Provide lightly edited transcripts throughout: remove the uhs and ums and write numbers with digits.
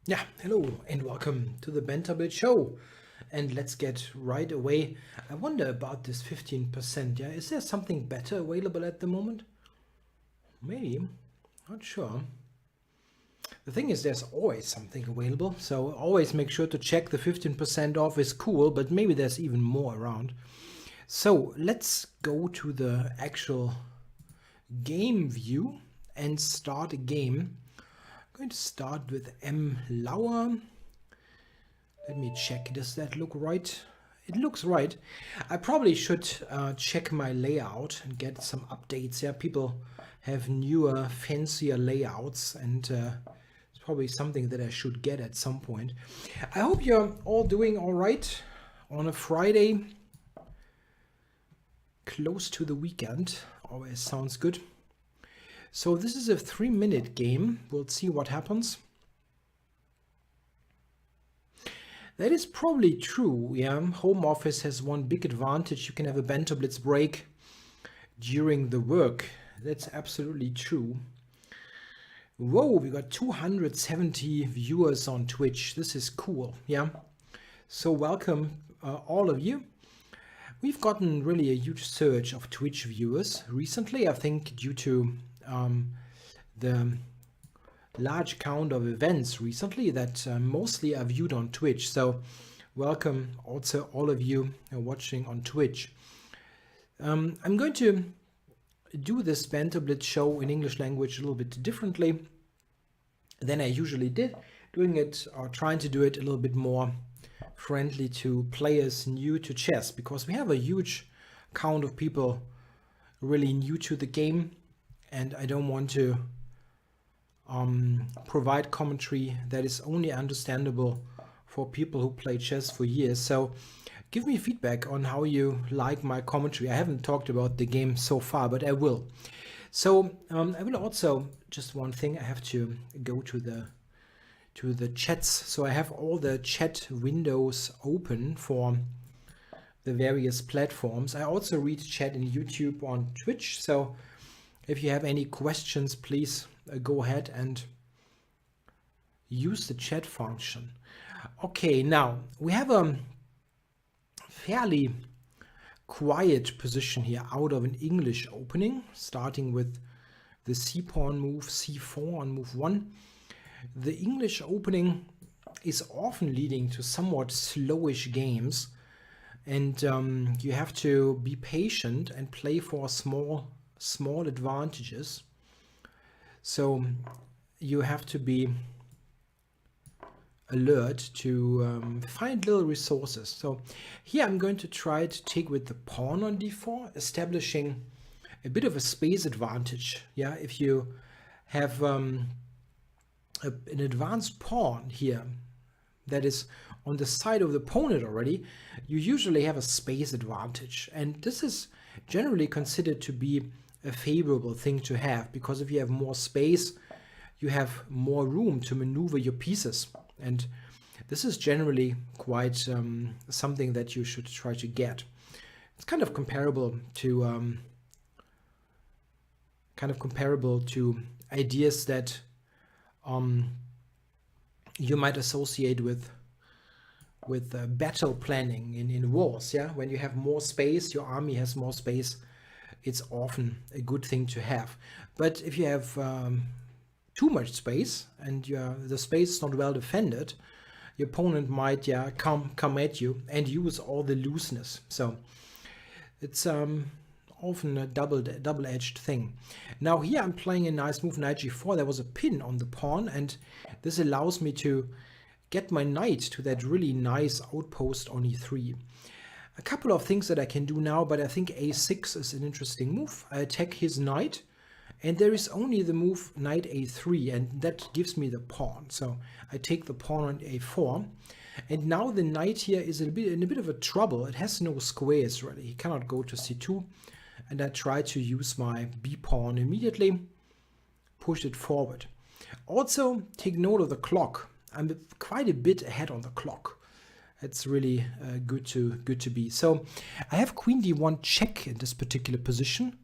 Yeah, hello and welcome to the Banter Blitz show. And let's get right away. I wonder about this 15%. Yeah, is there something better available at the moment? Maybe, not sure. The thing is, there's always something available, so always make sure to check the 15% off is cool, but maybe there's even more around. So let's go to the actual game view and start a game. I'm going to start with M. Lauer. Let me check. Does that look right? It looks right. I probably should check my layout and get some updates. Yeah, people have newer, fancier layouts, and it's probably something that I should get at some point. I hope you're all doing all right on a Friday, close to the weekend. Always sounds good. So this is a 3-minute game. We'll see what happens. That is probably true, yeah. Home office has one big advantage. You can have a Banter Blitz break during the work. That's absolutely true. Whoa, we got 270 viewers on Twitch. This is cool, yeah. So welcome all of you. We've gotten really a huge surge of Twitch viewers recently, I think due to the large count of events recently that mostly are viewed on Twitch. So welcome also all of you watching on Twitch. I'm going to do this Banter Blitz show in English language a little bit differently than I usually did, doing it or trying to do it a little bit more friendly to players new to chess, because we have a huge count of people really new to the game, and I don't want to provide commentary that is only understandable for people who play chess for years. So give me feedback on how you like my commentary. I haven't talked about the game so far, but I will. So I will also, just one thing, I have to go to the chats. So I have all the chat windows open for the various platforms. I also read chat in YouTube on Twitch. So if you have any questions, please go ahead and use the chat function. Okay, now we have a fairly quiet position here out of an English opening, starting with the c-pawn move, c4 on move 1. The English opening is often leading to somewhat slowish games, and you have to be patient and play for small advantages. So you have to be alert to find little resources. So here I'm going to try to take with the pawn on d4, establishing a bit of a space advantage. Yeah, if you have an advanced pawn here that is on the side of the opponent already, you usually have a space advantage, and this is generally considered to be a favorable thing to have, because if you have more space, you have more room to maneuver your pieces, and this is generally quite something that you should try to get. It's kind of comparable to ideas that you might associate with battle planning in wars. Yeah, when you have more space, your army has more space, it's often a good thing to have. But if you have too much space and the space is not well defended, your opponent might come at you and use all the looseness. So it's often a double-edged thing. Now here I'm playing a nice move, knight g4. There was a pin on the pawn, and this allows me to get my knight to that really nice outpost on e3. A couple of things that I can do now, but I think a6 is an interesting move. I attack his knight, and there is only the move knight a3, and that gives me the pawn. So I take the pawn on a4, and now the knight here is in a bit of a trouble. It has no squares really. He cannot go to c2, and I try to use my b pawn immediately, push it forward. Also take note of the clock. I'm quite a bit ahead on the clock. It's really good to be. So I have queen d1 check in this particular position.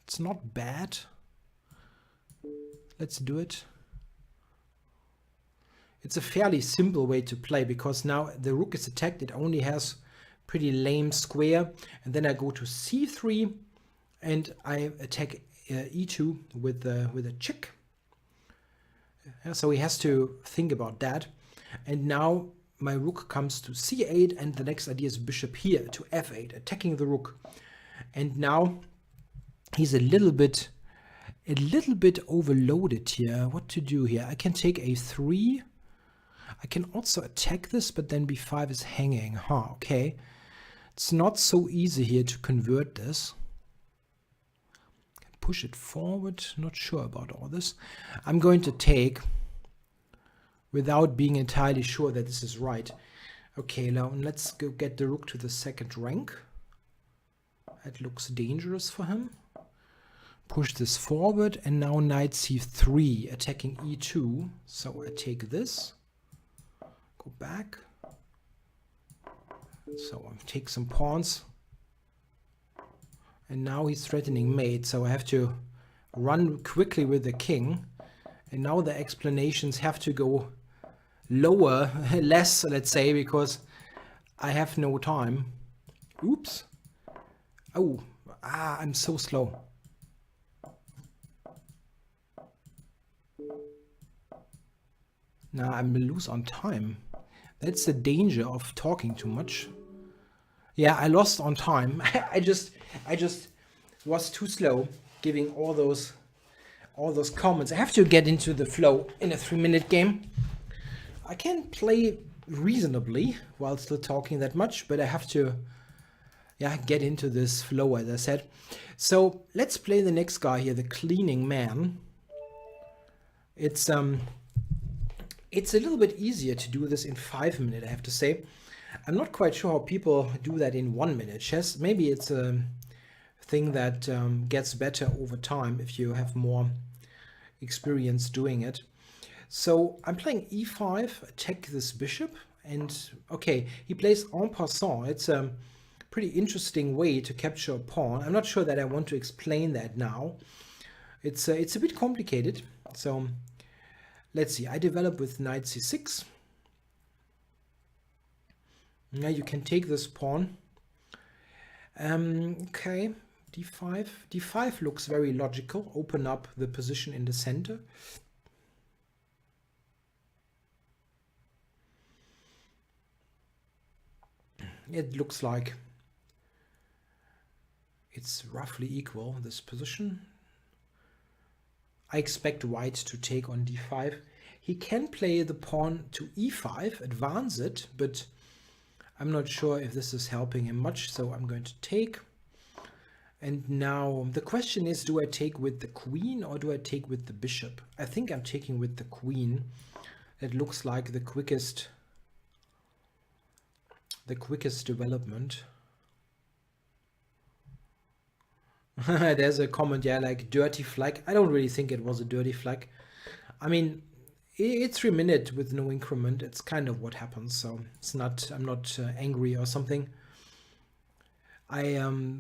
It's not bad. Let's do it. It's a fairly simple way to play because now the rook is attacked. It only has pretty lame square. And then I go to c3 and I attack e2 with a check. So he has to think about that. And now my rook comes to c8, and the next idea is bishop here to f8, attacking the rook. And now he's a little bit overloaded here. What to do here? I can take a3. I can also attack this, but then b5 is hanging. Okay. It's not so easy here to convert this. Push it forward. Not sure about all this. I'm going to take, without being entirely sure that this is right. Okay, now let's go get the rook to the second rank. That looks dangerous for him. Push this forward, and now knight c3, attacking e2. So I take this, go back. So I take some pawns. And now he's threatening mate, so I have to run quickly with the king. And now the explanations have to go lower, less, let's say, because I have no time. Oops. Oh, I'm so slow. Now I'm lose on time. That's the danger of talking too much. Yeah, I lost on time. I just was too slow giving all those comments. I have to get into the flow in a 3-minute game. I can play reasonably while still talking that much, but I have to get into this flow, as I said. So let's play the next guy here, the cleaning man. It's a little bit easier to do this in 5 minutes, I have to say. I'm not quite sure how people do that in 1 minute chess. Maybe it's a thing that gets better over time if you have more experience doing it. So I'm playing e5, attack this bishop, and okay, he plays en passant. It's a pretty interesting way to capture a pawn. I'm not sure that I want to explain that now. It's a bit complicated. So let's see. I develop with knight c6. Now you can take this pawn. Okay, d5. d5 looks very logical. Open up the position in the center. It looks like it's roughly equal, this position. I expect white to take on d5. He can play the pawn to e5, advance it, but I'm not sure if this is helping him much, so I'm going to take. And now the question is, do I take with the queen or do I take with the bishop? I think I'm taking with the queen. It looks like the quickest development. There's a comment, yeah, like dirty flag. I don't really think it was a dirty flag. I mean, it's 3 minutes with no increment. It's kind of what happens. So it's not, I'm not angry or something. I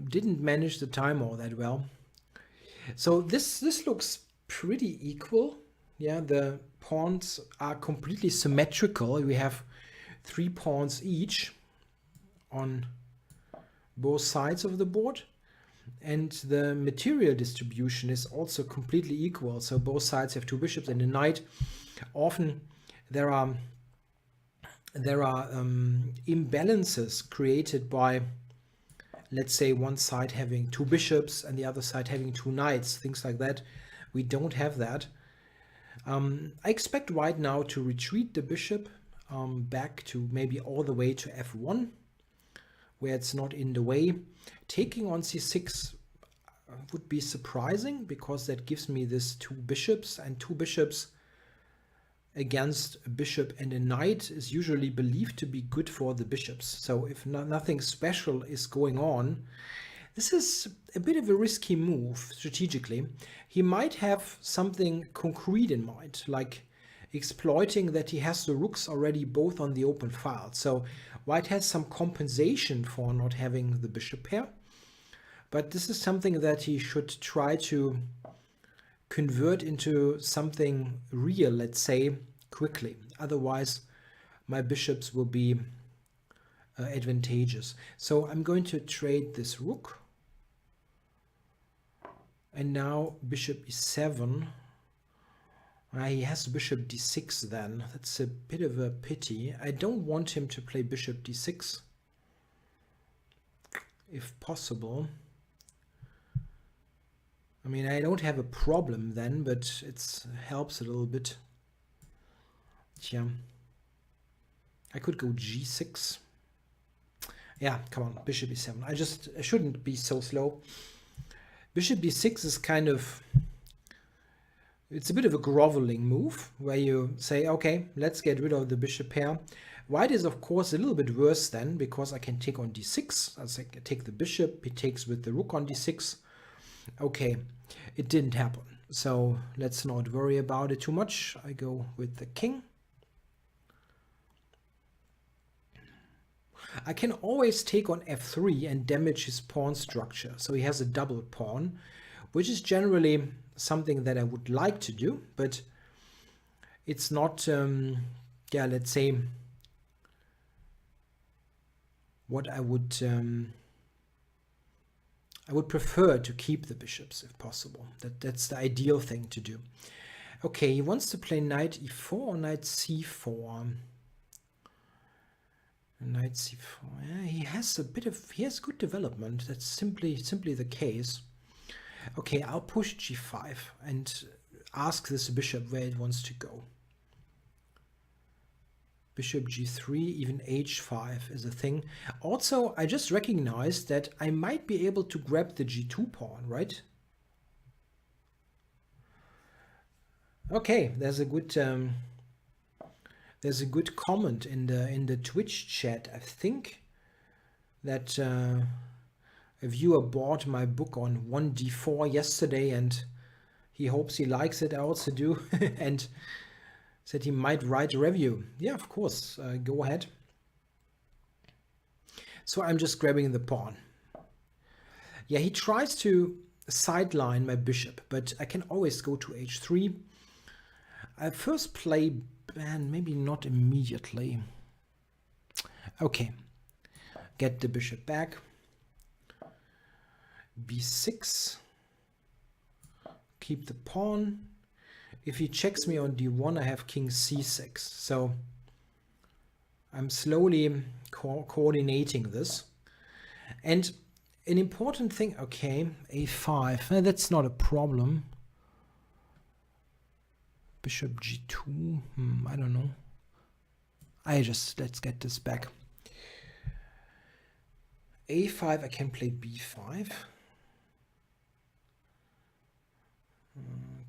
didn't manage the time all that well. So this looks pretty equal. Yeah, the pawns are completely symmetrical. We have 3 pawns each on both sides of the board, and the material distribution is also completely equal. So both sides have 2 bishops and a knight. Often there are imbalances created by, let's say, one side having 2 bishops and the other side having 2 knights, things like that. We don't have that. I expect white now to retreat the bishop back to maybe all the way to f1, where it's not in the way. Taking on c6 would be surprising, because that gives me this 2 bishops, and 2 bishops against a bishop and a knight is usually believed to be good for the bishops. So if nothing special is going on, this is a bit of a risky move strategically. He might have something concrete in mind, like exploiting that he has the rooks already both on the open file. So white has some compensation for not having the bishop pair. But this is something that he should try to convert into something real, let's say, quickly. Otherwise, my bishops will be advantageous. So I'm going to trade this rook. And now bishop e7. He has bishop d6 then. That's a bit of a pity. I don't want him to play bishop d6, if possible. I mean, I don't have a problem then, but it helps a little bit. Yeah. I could go g6. Yeah, come on, bishop e7. I shouldn't be so slow. Bishop d6 is kind of, it's a bit of a groveling move where you say, okay, let's get rid of the bishop pair. White is, of course, a little bit worse then, because I can take on d6. I take the bishop, he takes with the rook on d6. Okay, it didn't happen. So let's not worry about it too much. I go with the king. I can always take on f3 and damage his pawn structure. So he has a double pawn, which is generally something that I would like to do, but it's not, yeah, let's say, what I would prefer to keep the bishops if possible. That's the ideal thing to do. Okay, he wants to play knight e4 or knight c4. Knight c4. Yeah, he has good development. That's simply the case. Okay, I'll push g5 and ask this bishop where it wants to go. Bishop g3, even h5 is a thing. Also, I just recognized that I might be able to grab the g2 pawn, right? Okay, there's a good comment in the Twitch chat. I think that a viewer bought my book on 1d4 yesterday, and he hopes he likes it. I also do, and said he might write a review. Yeah, of course, go ahead. So I'm just grabbing the pawn. Yeah, he tries to sideline my bishop, but I can always go to h3. I first play, and maybe not immediately. Okay, get the bishop back. b6. Keep the pawn. If he checks me on d1, I have king c6. So I'm slowly coordinating this. And an important thing, okay, a5. That's not a problem. Bishop g2. I don't know. Let's get this back. a5, I can play b5.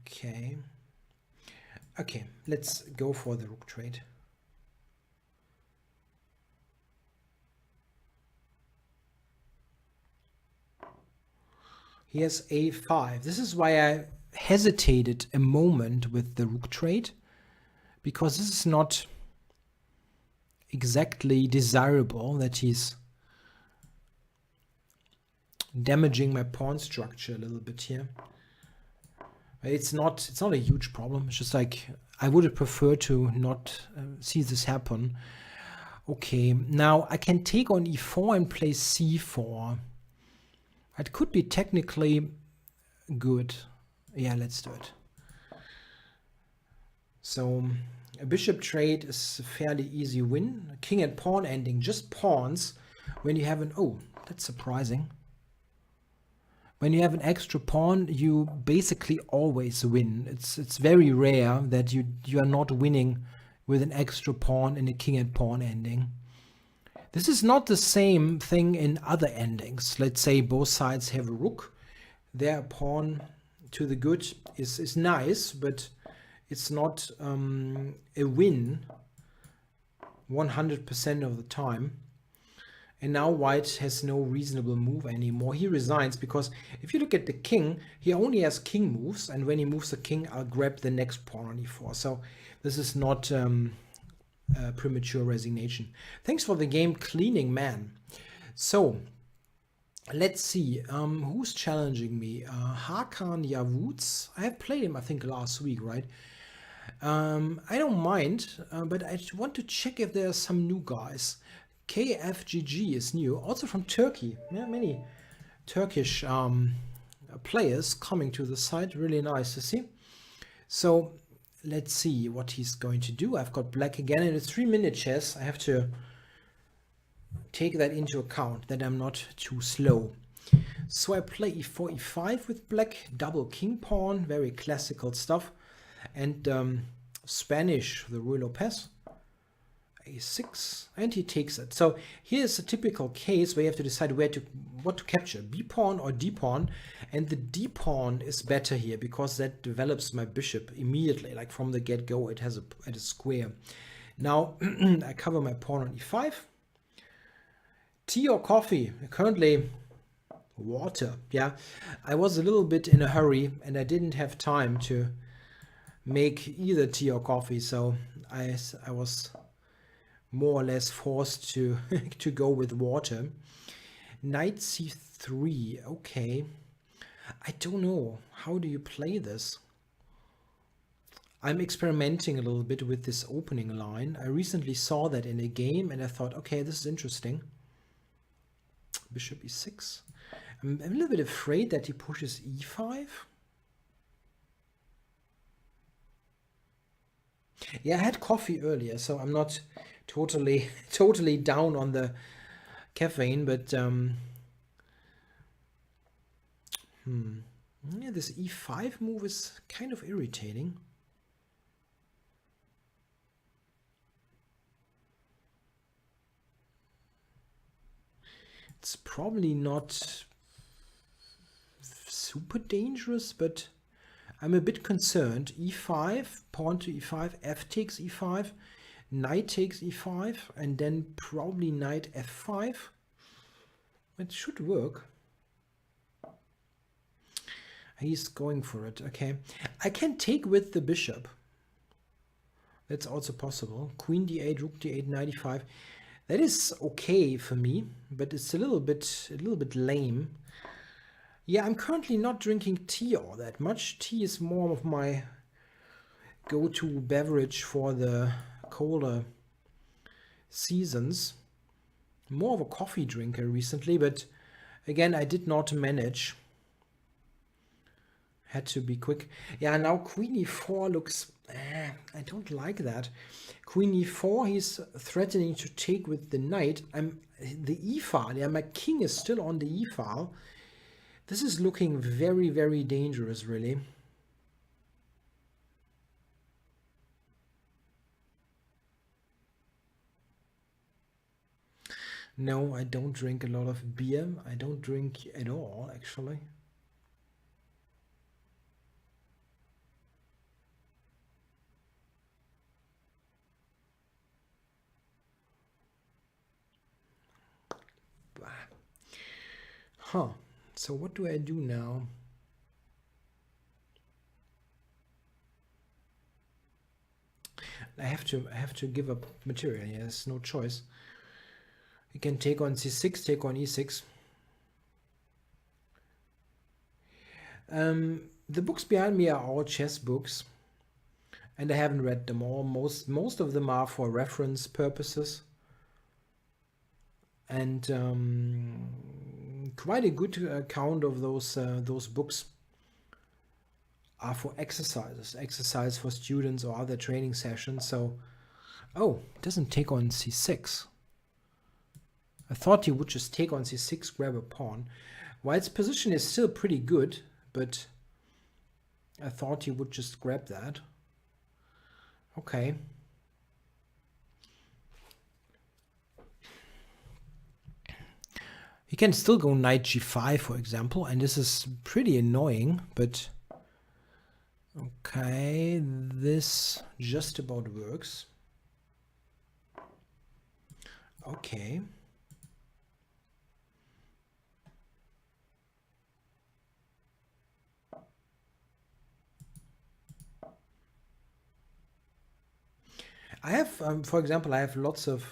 Okay. Okay, let's go for the rook trade. He has a5. This is why I hesitated a moment with the rook trade, because this is not exactly desirable that he's damaging my pawn structure a little bit here. It's not a huge problem. It's just like I would have preferred to not see this happen. Okay, now I can take on e4 and play c4. It could be technically good. Yeah, let's do it. So a bishop trade is a fairly easy win. King and pawn ending, just pawns. When you have an, oh, that's surprising. When you have an extra pawn, you basically always win. It's very rare that you are not winning with an extra pawn in a king and pawn ending. This is not the same thing in other endings. Let's say both sides have a rook. Their pawn to the good is nice, but it's not a win 100% of the time. And now white has no reasonable move anymore. He resigns because if you look at the king, he only has king moves. And when he moves the king, I'll grab the next pawn on e4. So this is not premature resignation. Thanks for the game, Cleaning Man. So Let's see, who's challenging me? Hakan Yavuz. I have played him, I think, last week, right? I don't mind, but I want to check if there are some new guys. KFGG is new, also from Turkey. Yeah, many Turkish players coming to the site. Really nice to see. So let's see what he's going to do. I've got black again, and it's 3-minute chess. I have to take that into account, that I'm not too slow. So I play e4, e5 with black, double king pawn, very classical stuff. And Spanish, the Ruy Lopez, a6, and he takes it. So here's a typical case where you have to decide what to capture, b pawn or d pawn, and the d pawn is better here because that develops my bishop immediately, like from the get-go. It has a square. Now I cover my pawn on e5. Tea or coffee? Currently water. Yeah, I was a little bit in a hurry and I didn't have time to make either tea or coffee, so I was more or less forced to to go with water. Knight c3. Okay, I don't know, how do you play this? I'm experimenting a little bit with this opening line. I recently saw that in a game and I thought, okay, this is interesting. Bishop e6. I'm a little bit afraid that he pushes e5. Yeah, I had coffee earlier, so I'm not totally down on the caffeine, but yeah, this e5 move is kind of irritating. It's probably not super dangerous, but I'm a bit concerned. e5, pawn to e5, f takes e5, knight takes e5, and then probably knight f5. It should work. He's going for it. Okay, I can take with the bishop. That's also possible. Queen d8, rook d8, knight e5. That is okay for me, but it's a little bit lame. Yeah, I'm currently not drinking tea all that much. Tea is more of my go-to beverage for the colder seasons. More of a coffee drinker recently, but again, I did not manage. Had to be quick. Yeah, now queen e4 looks... I don't like that. Queen e4, he's threatening to take with the knight. The e-file. Yeah, my king is still on the e-file. This is looking very, very dangerous, really. No, I don't drink a lot of beer. I don't drink at all, actually. Huh. So what do I do now? I have to give up material. Yeah, there's no choice. You can take on c6, take on e6. The books behind me are all chess books, and I haven't read them all. Most of them are for reference purposes, and quite a good account of those books are for exercise for students or other training sessions. So, oh, it doesn't take on c6. I thought he would just take on c6, grab a pawn. White's position is still pretty good, but I thought he would just grab that. Okay. He can still go knight g5, for example, and this is pretty annoying, but okay, this just about works. Okay. I have, for example, I have lots of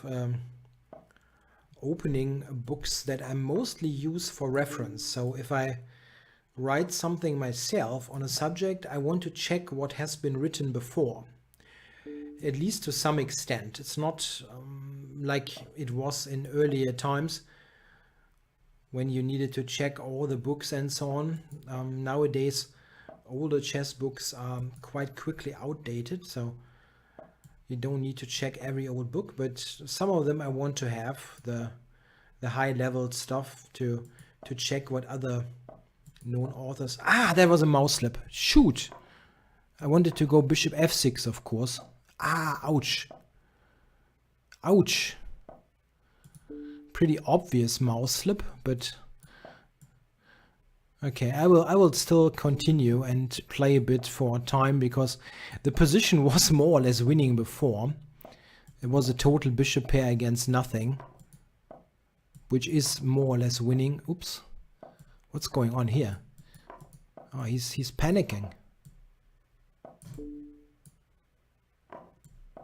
opening books that I mostly use for reference. So if I write something myself on a subject, I want to check what has been written before, at least to some extent. It's not like it was in earlier times when you needed to check all the books and so on. Nowadays, older chess books are quite quickly outdated, so you don't need to check every old book, but some of them I want to have the high level stuff to check what other known authors. Ah, there was a mouse slip. Shoot. I wanted to go bishop f6, of course. Ah, ouch. Ouch. Pretty obvious mouse slip, but okay, I will still continue and play a bit for time, because the position was more or less winning before. It was a total bishop pair against nothing, which is more or less winning. Oops. What's going on here? Oh, he's panicking.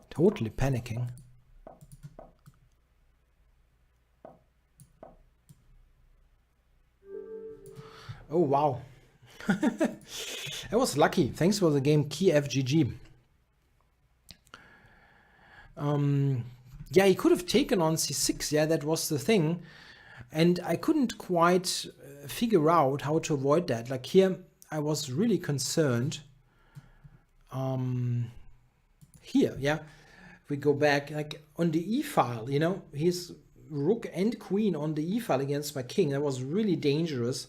Totally panicking. Oh, wow. I was lucky. Thanks for the game, Kiev GG. Yeah, he could have taken on c6. Yeah, that was the thing. And I couldn't quite figure out how to avoid that. Like here, I was really concerned. Here, yeah. If we go back, like on the e-file, you know, his rook and queen on the e-file against my king. That was really dangerous.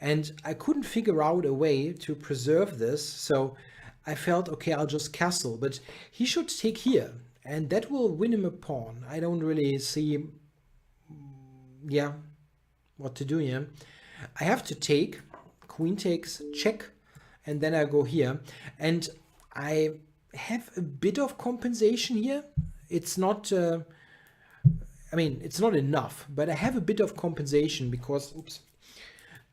And I couldn't figure out a way to preserve this. So I felt, okay, I'll just castle. But he should take here. And that will win him a pawn. I don't really see, yeah, what to do here. I have to take, queen takes, check, and then I go here. And I have a bit of compensation here. It's not, I mean, it's not enough, but I have a bit of compensation because, oops,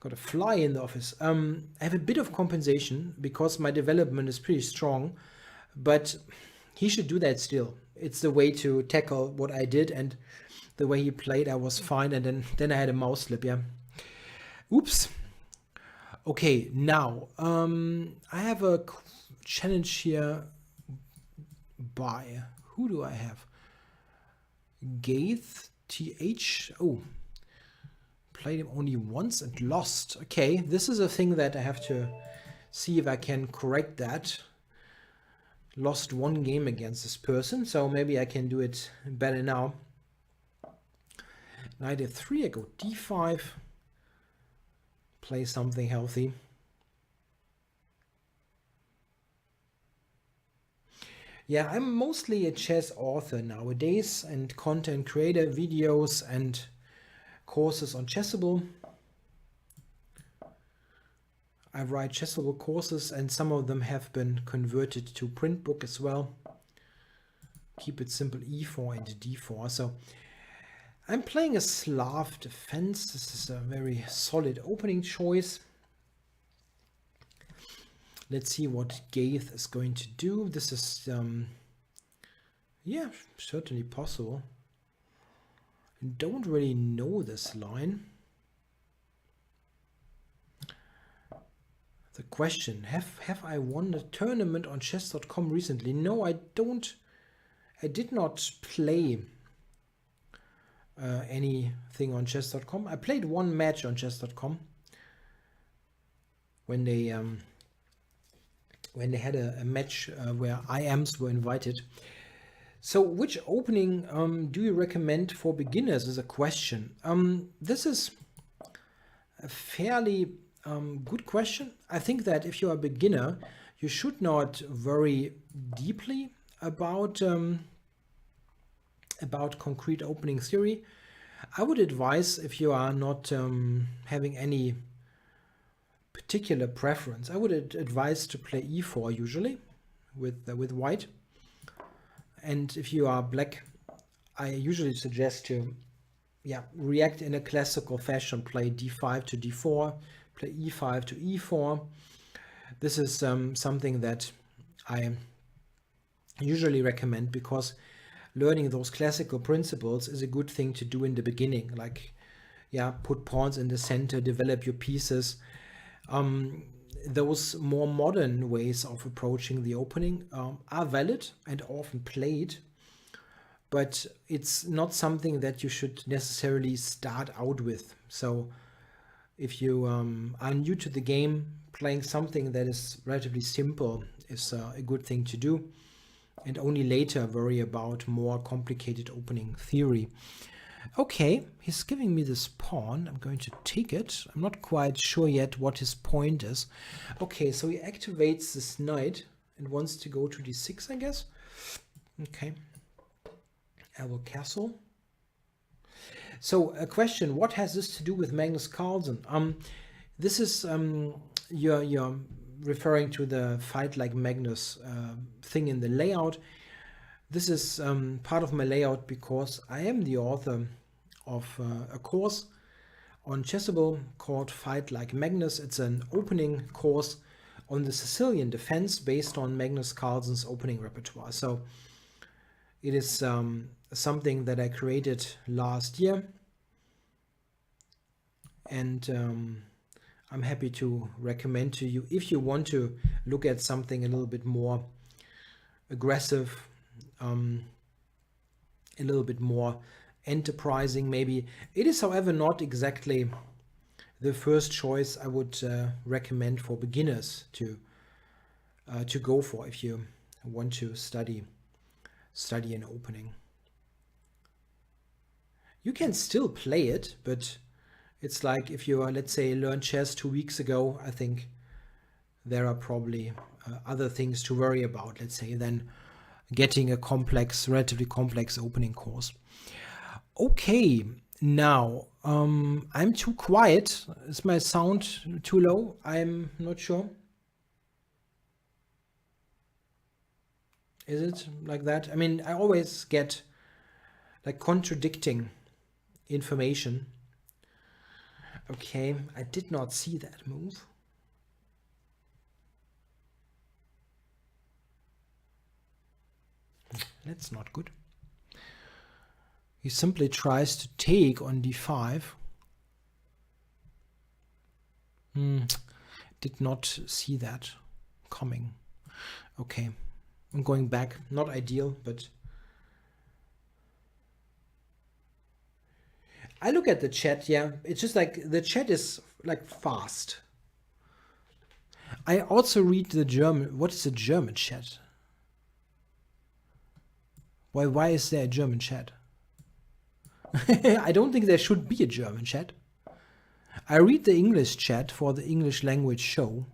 got a fly in the office. I have a bit of compensation because my development is pretty strong, but he should do that still. It's the way to tackle what I did, and the way he played, I was fine. And then I had a mouse slip, yeah. Oops. Okay, now I have a challenge here by, who do I have? Gaith TH. Oh, played him only once and lost. Okay, this is a thing that I have to see if I can correct that. Lost one game against this person, so maybe I can do it better now. Knight f3, I go d5. Play something healthy. Yeah, I'm mostly a chess author nowadays and content creator, videos and courses on Chessable. I write Chessable courses and some of them have been converted to print book as well. Keep it simple, e4 and d4. So I'm playing a Slav defense. This is a very solid opening choice. Let's see what Gaith is going to do. This is, yeah, certainly possible. I don't really know this line. The question, have I won a tournament on chess.com recently? No, I don't. I did not play anything on chess.com. I played one match on chess.com when they had a match where IMs were invited. So which opening do you recommend for beginners is a question. This is a fairly good question. I think that if you are a beginner, you should not worry deeply about concrete opening theory. I would advise, if you are not having any particular preference, I would advise to play e4 usually with white. And if you are black, I usually suggest to react in a classical fashion, play d5 to d4, play e5 to e4. This is something that I usually recommend because learning those classical principles is a good thing to do in the beginning. Like, yeah, put pawns in the center, develop your pieces. Those more modern ways of approaching the opening are valid and often played, but it's not something that you should necessarily start out with. So if you are new to the game, playing something that is relatively simple is a good thing to do, and only later worry about more complicated opening theory. Okay, he's giving me this pawn. I'm going to take it. I'm not quite sure yet what his point is. Okay, so he activates this knight and wants to go to d6, I guess. Okay. I will castle. So a question, what has this to do with Magnus Carlsen? This is, you're referring to the Fight Like Magnus thing in the layout. This is part of my layout because I am the author of a course on Chessable called Fight Like Magnus. It's an opening course on the Sicilian defense based on Magnus Carlsen's opening repertoire. So it is something that I created last year, and I'm happy to recommend to you if you want to look at something a little bit more aggressive, a little bit more enterprising maybe. It is, however, not exactly the first choice I would recommend for beginners to go for if you want to study an opening. You can still play it, but it's like if you, let's say, learned chess 2 weeks ago, I think there are probably other things to worry about, let's say, than getting a relatively complex opening course. Okay, now I'm too quiet. Is my sound too low? I'm not sure. Is it like that? I mean, I always get like contradicting information. Okay, I did not see that move. That's not good. He simply tries to take on d5. Did not see that coming. Okay, I'm going back. Not ideal, but I look at the chat. Yeah, it's just like the chat is like fast. I also read the German. What is the German chat? Why is there a German chat? I don't think there should be a German chat. I read the English chat for the English language show.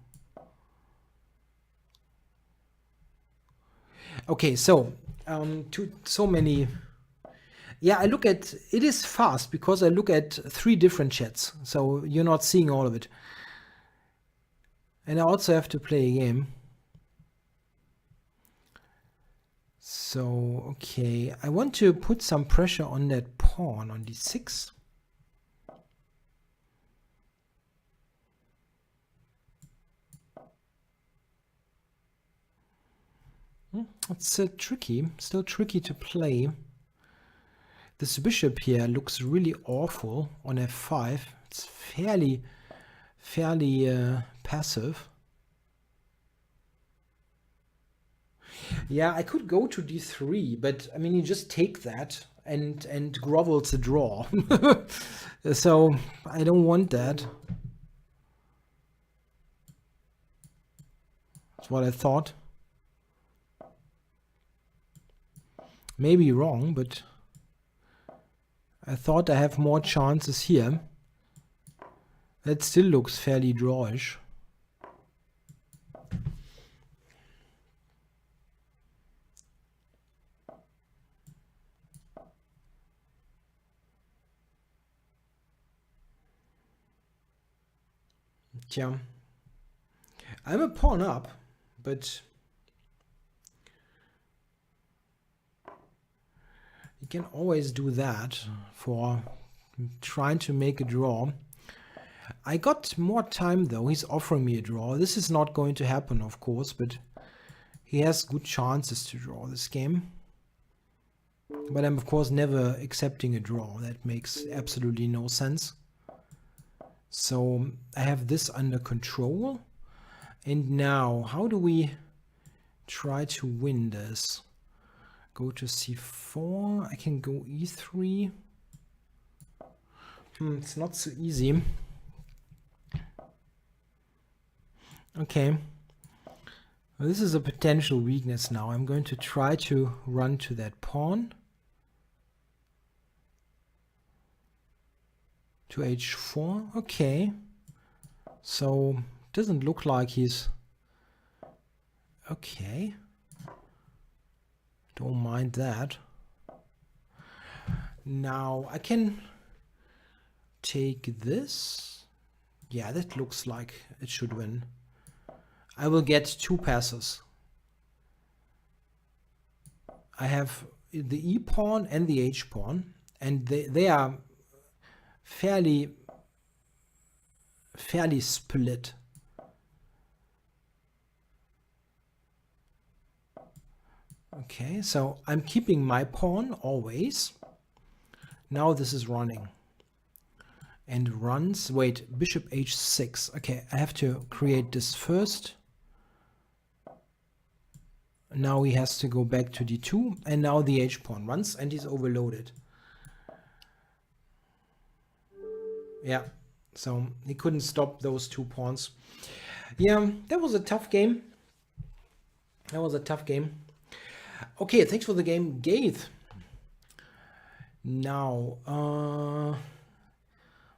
Okay, so so many. Yeah, I look at it is fast because I look at 3 different chats, so you're not seeing all of it. And I also have to play a game. So, okay, I want to put some pressure on that pawn on d6. It's tricky, still tricky to play. This bishop here looks really awful on f5. It's fairly passive. Yeah, I could go to d3, but I mean, you just take that and grovel the draw. So I don't want that. That's what I thought. Maybe wrong, but I thought I have more chances here. That still looks fairly drawish. Tja, I'm a pawn up, but you can always do that for trying to make a draw. I got more time though. He's offering me a draw. This is not going to happen, of course, but he has good chances to draw this game. But I'm of course never accepting a draw. That makes absolutely no sense. So I have this under control. And now, how do we try to win this? Go to c4. I can go e3. It's not so easy. Okay. Well, this is a potential weakness now. I'm going to try to run to that pawn. To h4. Okay. So, doesn't look like he's... Okay. Don't mind that. Now, I can take this. Yeah, that looks like it should win. I will get 2 passes. I have the e pawn and the h pawn, and they are fairly split. Okay, so I'm keeping my pawn always. Now this is running. And runs, wait, bishop h6. Okay, I have to create this first. Now he has to go back to d2, and now the h-pawn runs, and he's overloaded. Yeah, so he couldn't stop those 2 pawns. Yeah, that was a tough game. That was a tough game. Okay, thanks for the game, Gaith. Now,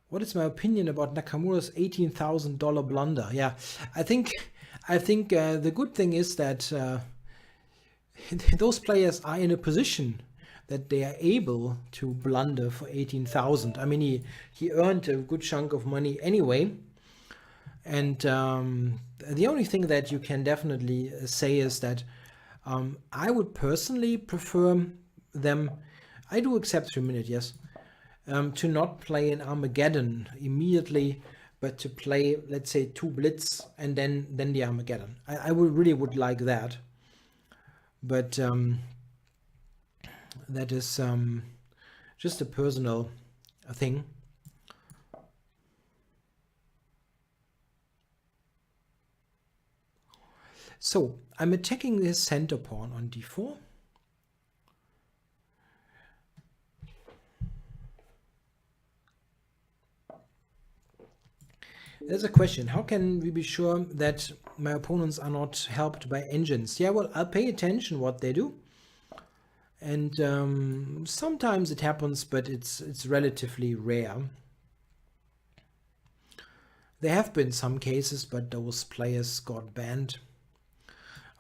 what is my opinion about Nakamura's $18,000 blunder? Yeah, I think the good thing is that those players are in a position that they are able to blunder for 18,000. I mean, he earned a good chunk of money anyway. And the only thing that you can definitely say is that I would personally prefer them. I do accept 3 minutes, yes. To not play an Armageddon immediately, but to play, let's say, 2 Blitz and then the Armageddon. I really would like that. But that is just a personal thing. So I'm attacking his center pawn on d4. There's a question. How can we be sure that my opponents are not helped by engines? Yeah, well, I'll pay attention what they do. And sometimes it happens, but it's relatively rare. There have been some cases, but those players got banned.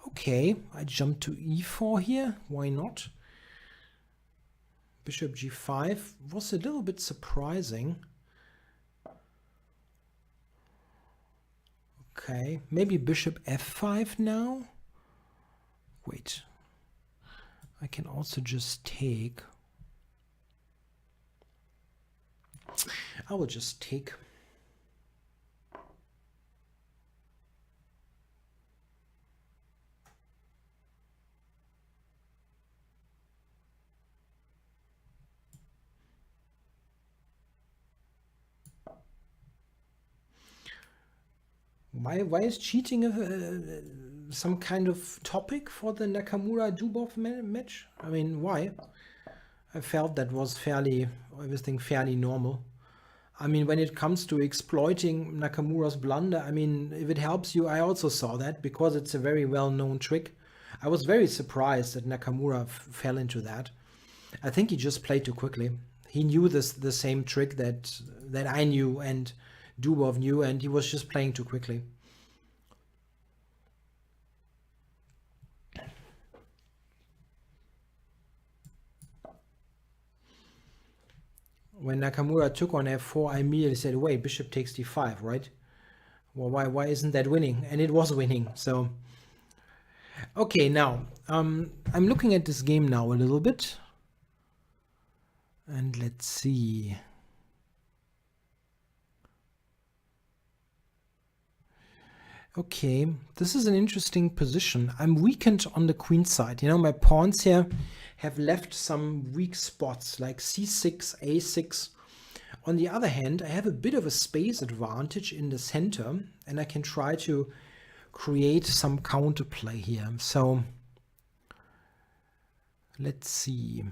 Okay, I jumped to e4 here. Why not? Bishop g5 was a little bit surprising. Okay, maybe bishop f5 now. Wait, I can also just take. I will just take. Why is cheating some kind of topic for the Nakamura-Dubov match? I mean, why? I felt that was everything fairly normal. I mean, when it comes to exploiting Nakamura's blunder, I mean, if it helps you, I also saw that because it's a very well-known trick. I was very surprised that Nakamura fell into that. I think he just played too quickly. He knew the same trick that I knew and Dubov knew, and he was just playing too quickly. When Nakamura took on f4, I immediately said, wait, bishop takes d5, right? Well, why isn't that winning? And it was winning, so... Okay, now, I'm looking at this game now a little bit. And let's see... Okay, this is an interesting position. I'm weakened on the queen side. You know, my pawns here have left some weak spots like c6, a6. On the other hand, I have a bit of a space advantage in the center, and I can try to create some counterplay here. So let's see.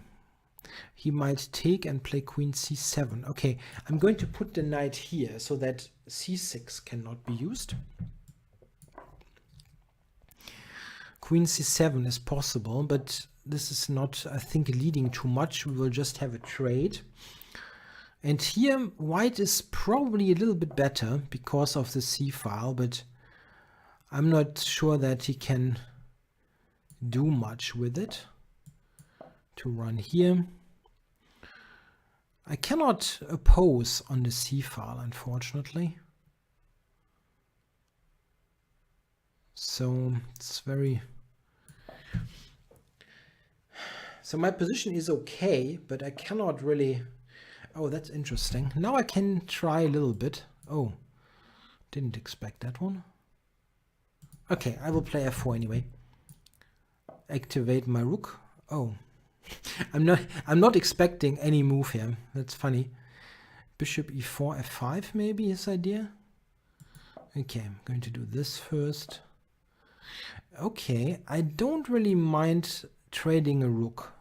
He might take and play queen c7. Okay, I'm going to put the knight here so that c6 cannot be used. Queen c7 is possible, but this is not, I think, leading too much. We will just have a trade. And here white is probably a little bit better because of the c file, but I'm not sure that he can do much with it. To run here. I cannot oppose on the c file, unfortunately. So it's very... So my position is okay, but I cannot really... Oh, that's interesting. Now I can try a little bit. Oh, didn't expect that one. Okay, I will play f4 anyway. Activate my rook. Oh, I'm not expecting any move here. That's funny. Bishop e4, f5 maybe his idea. Okay, I'm going to do this first. Okay, I don't really mind trading a rook.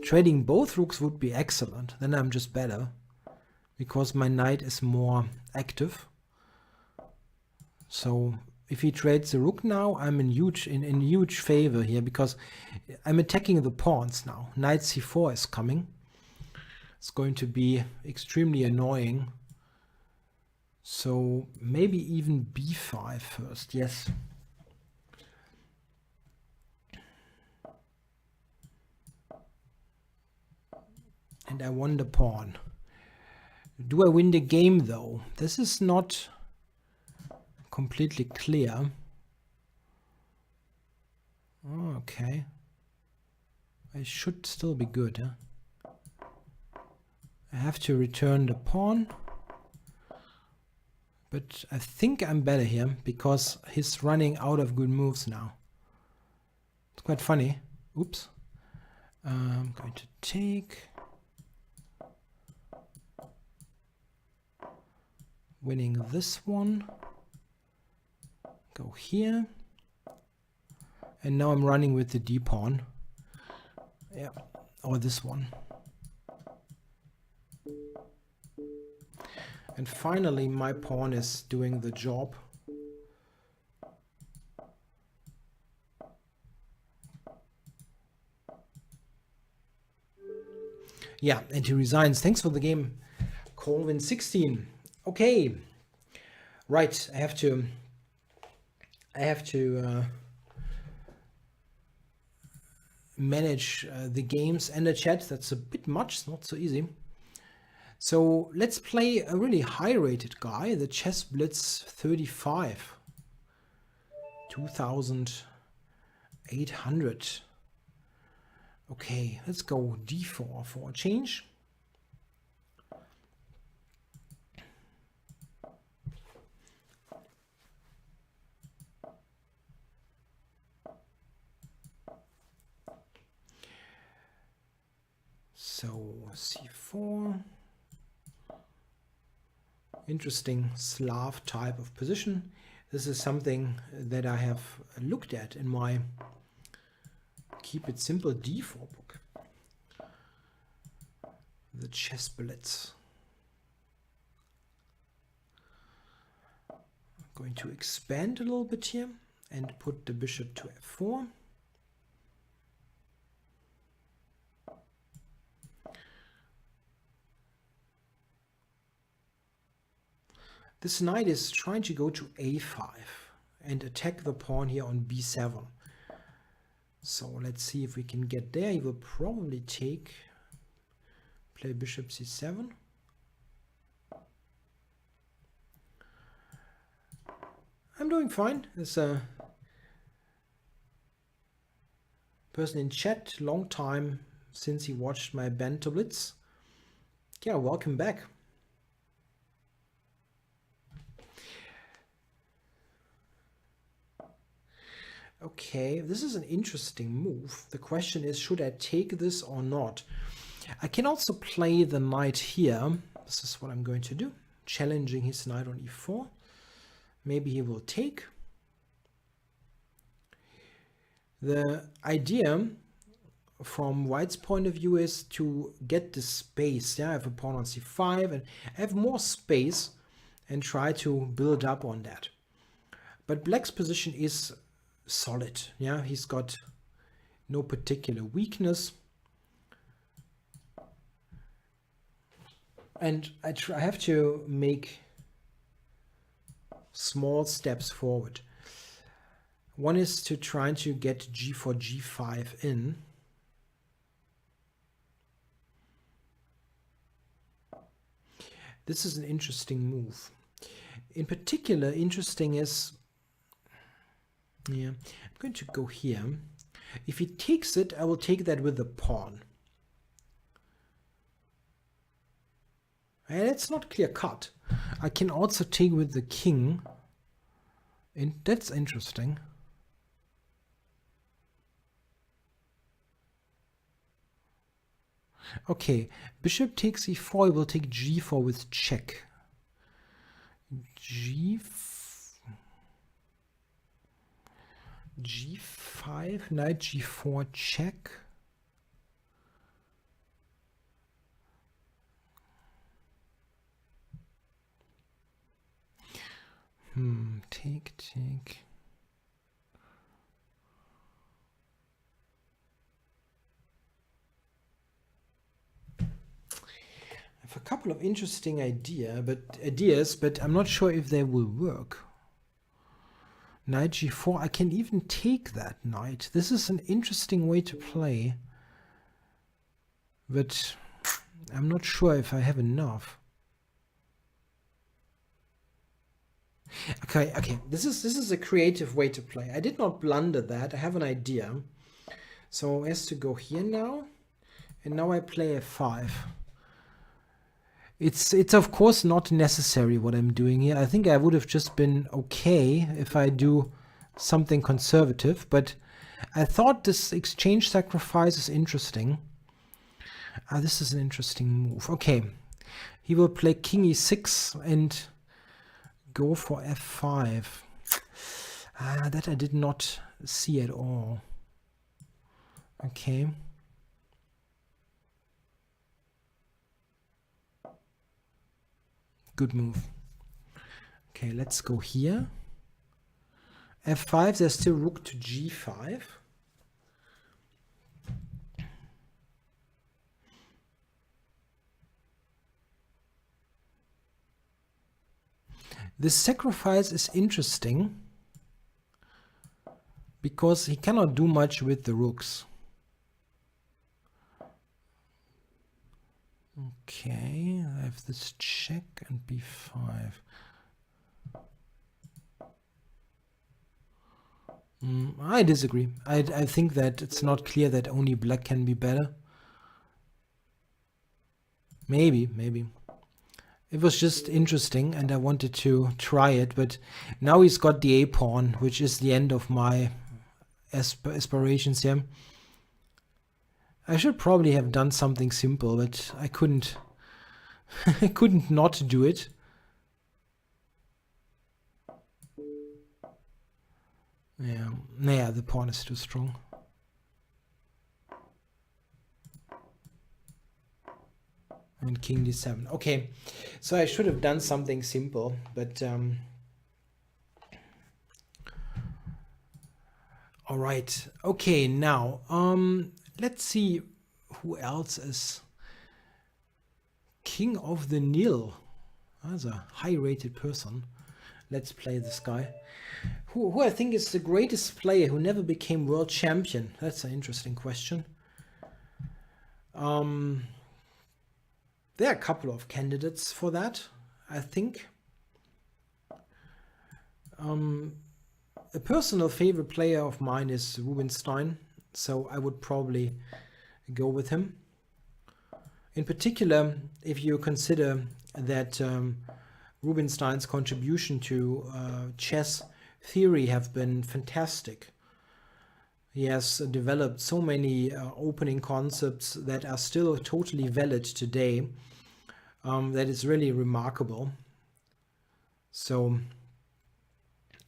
Trading both rooks would be excellent. Then I'm just better because my knight is more active. So if he trades the rook now, I'm in huge favor here because I'm attacking the pawns now. Knight c4 is coming. It's going to be extremely annoying. So maybe even b5 first. Yes. And I won the pawn. Do I win the game though? This is not completely clear. Oh, okay. I should still be good, huh? I have to return the pawn. But I think I'm better here because he's running out of good moves now. It's quite funny. Oops. I'm going to take. Winning this one. Go here. And now I'm running with the d pawn. Yeah, or this one. And finally my pawn is doing the job. Yeah, and he resigns. Thanks for the game, Colvin16. Okay, right, I have to manage the games and the chat. That's a bit much, it's not so easy. So let's play a really high rated guy, the Chess Blitz 35. 2800. Okay, let's go d4 for a change. So c4. Interesting Slav type of position. This is something that I have looked at in my Keep It Simple d4 book. The Chess Blitz. I'm going to expand a little bit here and put the bishop to f4. This knight is trying to go to a5 and attack the pawn here on b7. So let's see if we can get there. He will probably play bishop c7. I'm doing fine. There's a person in chat, long time since he watched my Banter Blitz. Yeah, welcome back. Okay, this is an interesting move. The question is, should I take this or not? I can also play the knight here. This is what I'm going to do. Challenging his knight on e4. Maybe he will take. The idea from white's point of view is to get the space. Yeah, I have a pawn on c5 and I have more space and try to build up on that. But black's position is solid. Yeah, he's got no particular weakness. And I have to make small steps forward. One is to try to get g4, g5 in. This is an interesting move. In particular, interesting is, yeah, I'm going to go here. If he takes it, I will take that with the pawn. And it's not clear cut. I can also take with the king. And that's interesting. Okay, bishop takes e4, he will take g4 with check. G5, knight g4 check. Take. I have a couple of interesting ideas, but I'm not sure if they will work. Knight g4, I can even take that knight. This is an interesting way to play, but I'm not sure if I have enough. Okay, this is a creative way to play. I did not blunder that. I have an idea. So I have to go here now, and now I play f5. It's of course not necessary what I'm doing here. I think I would have just been okay if I do something conservative, but I thought this exchange sacrifice is interesting. This is an interesting move. Okay, he will play king e6 and go for f5. That I did not see at all. Okay. Good move. Okay, let's go here. f5, there's still rook to g5. This sacrifice is interesting because he cannot do much with the rooks. Okay, I have this check and b5. I disagree. I think that it's not clear that only black can be better. Maybe. It was just interesting and I wanted to try it, but now he's got the a pawn, which is the end of my aspirations here. I should probably have done something simple, but I couldn't I couldn't not do it. Yeah, the pawn is too strong. And king d7. Okay, so I should have done something simple, but all right. Okay, now let's see who else is king of the Nil. That's a high-rated person. Let's play this guy, who I think is the greatest player who never became world champion. That's an interesting question. There are a couple of candidates for that, I think. A personal favorite player of mine is Rubinstein, so I would probably go with him. In particular, if you consider that Rubinstein's contribution to chess theory have been fantastic. He has developed so many opening concepts that are still totally valid today. That is really remarkable. So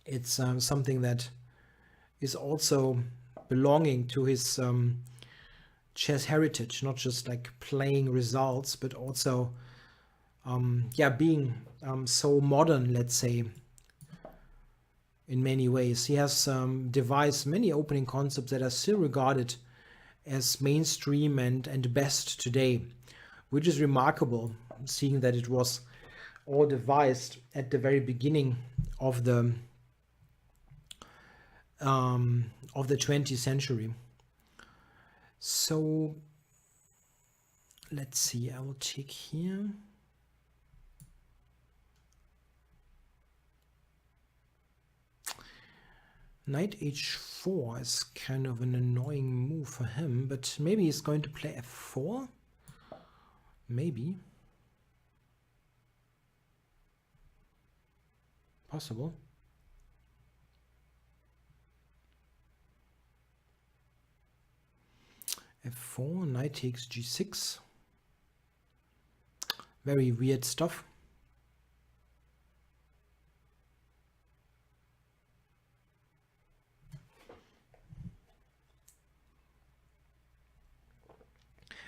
it's something that is also belonging to his chess heritage, not just like playing results, but also yeah, being so modern, let's say, in many ways. He has devised many opening concepts that are still regarded as mainstream and best today, which is remarkable, seeing that it was all devised at the very beginning of the 20th century. So let's see, I will take here. Knight h4 is kind of an annoying move for him, but maybe he's going to play f4? Maybe. Possible. f4, knight takes g6. Very weird stuff.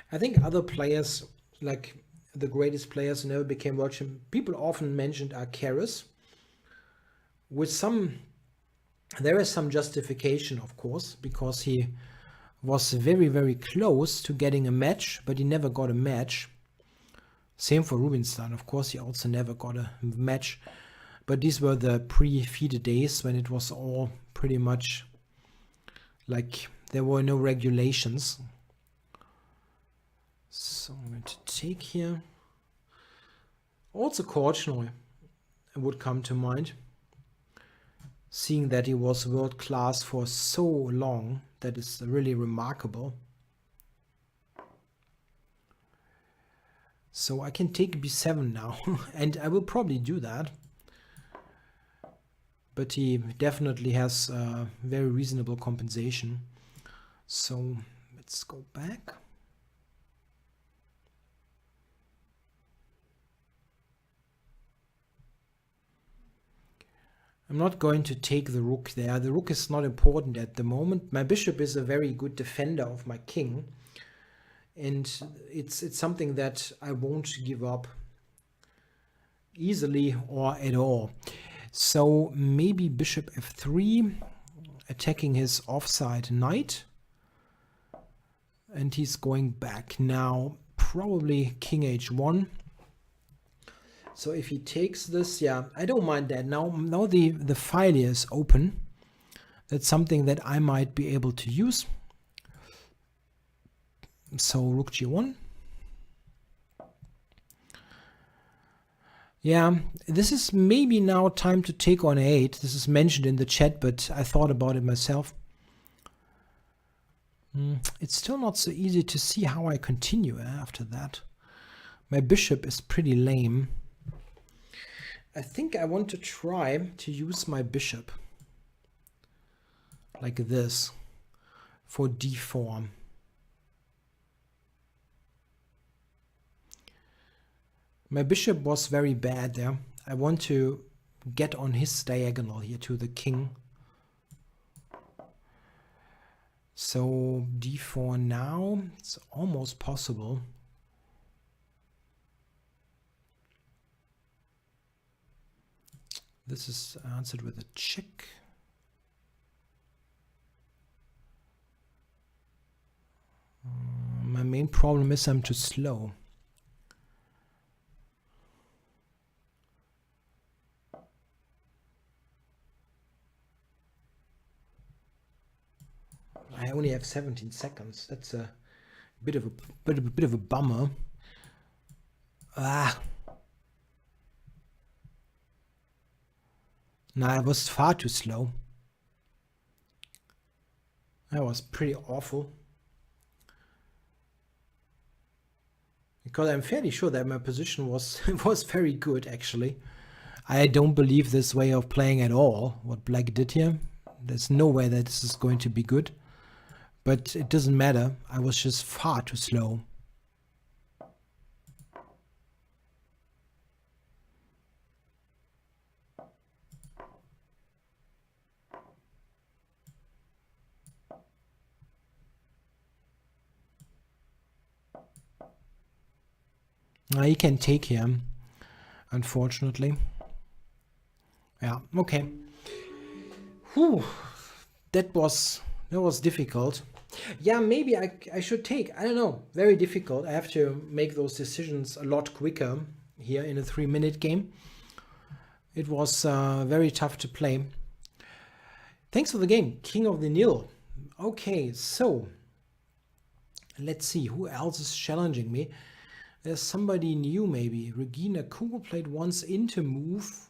I think other players, like the greatest players who never became world champion, people often mentioned are Keres. With some, there is some justification, of course, because he was very, very close to getting a match, but he never got a match. Same for Rubinstein, of course, he also never got a match. But these were the pre-FIDE days when it was all pretty much like there were no regulations. So I'm going to take here. Also Korchnoi would come to mind, seeing that he was world class for so long. That is really remarkable. So I can take b7 now, and I will probably do that. But he definitely has very reasonable compensation. So let's go back. I'm not going to take the rook there. The rook is not important at the moment. My bishop is a very good defender of my king. And it's something that I won't give up easily or at all. So maybe bishop f3, attacking his offside knight. And he's going back now, probably king h1. So if he takes this, yeah, I don't mind that. Now the file here is open. That's something that I might be able to use. So rook g1. Yeah, this is maybe now time to take on a8. This is mentioned in the chat, but I thought about it myself. It's still not so easy to see how I continue after that. My bishop is pretty lame. I think I want to try to use my bishop like this for d4. My bishop was very bad there. I want to get on his diagonal here to the king. So d4 now, it's almost possible. This is answered with a check. My main problem is I'm too slow. I only have 17 seconds. That's a bit of a bummer. No, I was far too slow. That was pretty awful. Because I'm fairly sure that my position was very good, actually. I don't believe this way of playing at all, what black did here. There's no way that this is going to be good. But it doesn't matter. I was just far too slow. He can take here, unfortunately. Yeah, okay. Whew. That was difficult. Yeah, maybe I should take, I don't know, very difficult. I have to make those decisions a lot quicker here in a 3-minute game. It was very tough to play. Thanks for the game, King of the Nil. Okay, so let's see who else is challenging me. There's somebody new, maybe. Regina Kugel played once into move.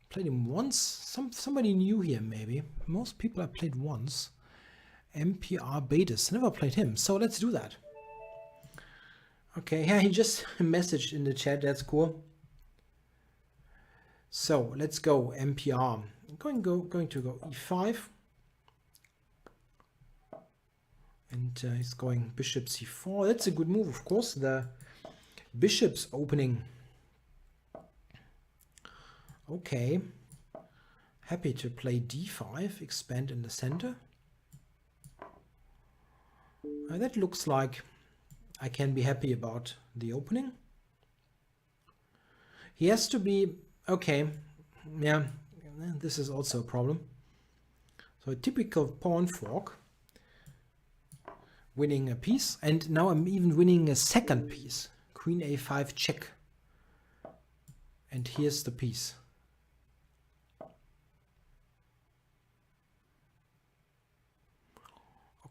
Played him once. Somebody new here, maybe. Most people I played once. MPR Betis. Never played him. So let's do that. Okay, yeah, he just messaged in the chat. That's cool. So let's go MPR. I'm going to go E5. And he's going bishop C4. That's a good move, of course. The bishop's opening. Okay. Happy to play D5, expand in the center. That looks like I can be happy about the opening. He has to be, okay, yeah, this is also a problem. So a typical pawn fork, winning a piece, and now I'm even winning a second piece. Queen A5 check. And here's the piece.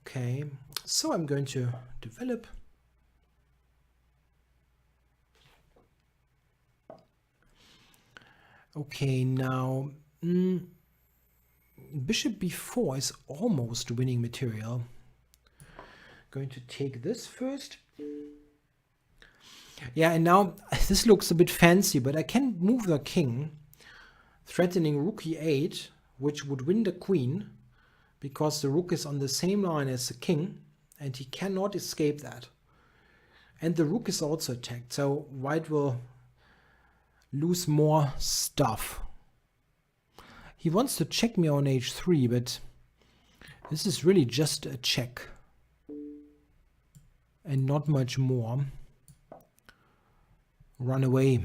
Okay, so I'm going to develop. Okay, now bishop b4 is almost winning material. Going to take this first. Yeah, and now this looks a bit fancy, but I can move the king, threatening rook e8, which would win the queen, because the rook is on the same line as the king, and he cannot escape that. And the rook is also attacked, so white will lose more stuff. He wants to check me on h3, but this is really just a check. And not much more. Run away.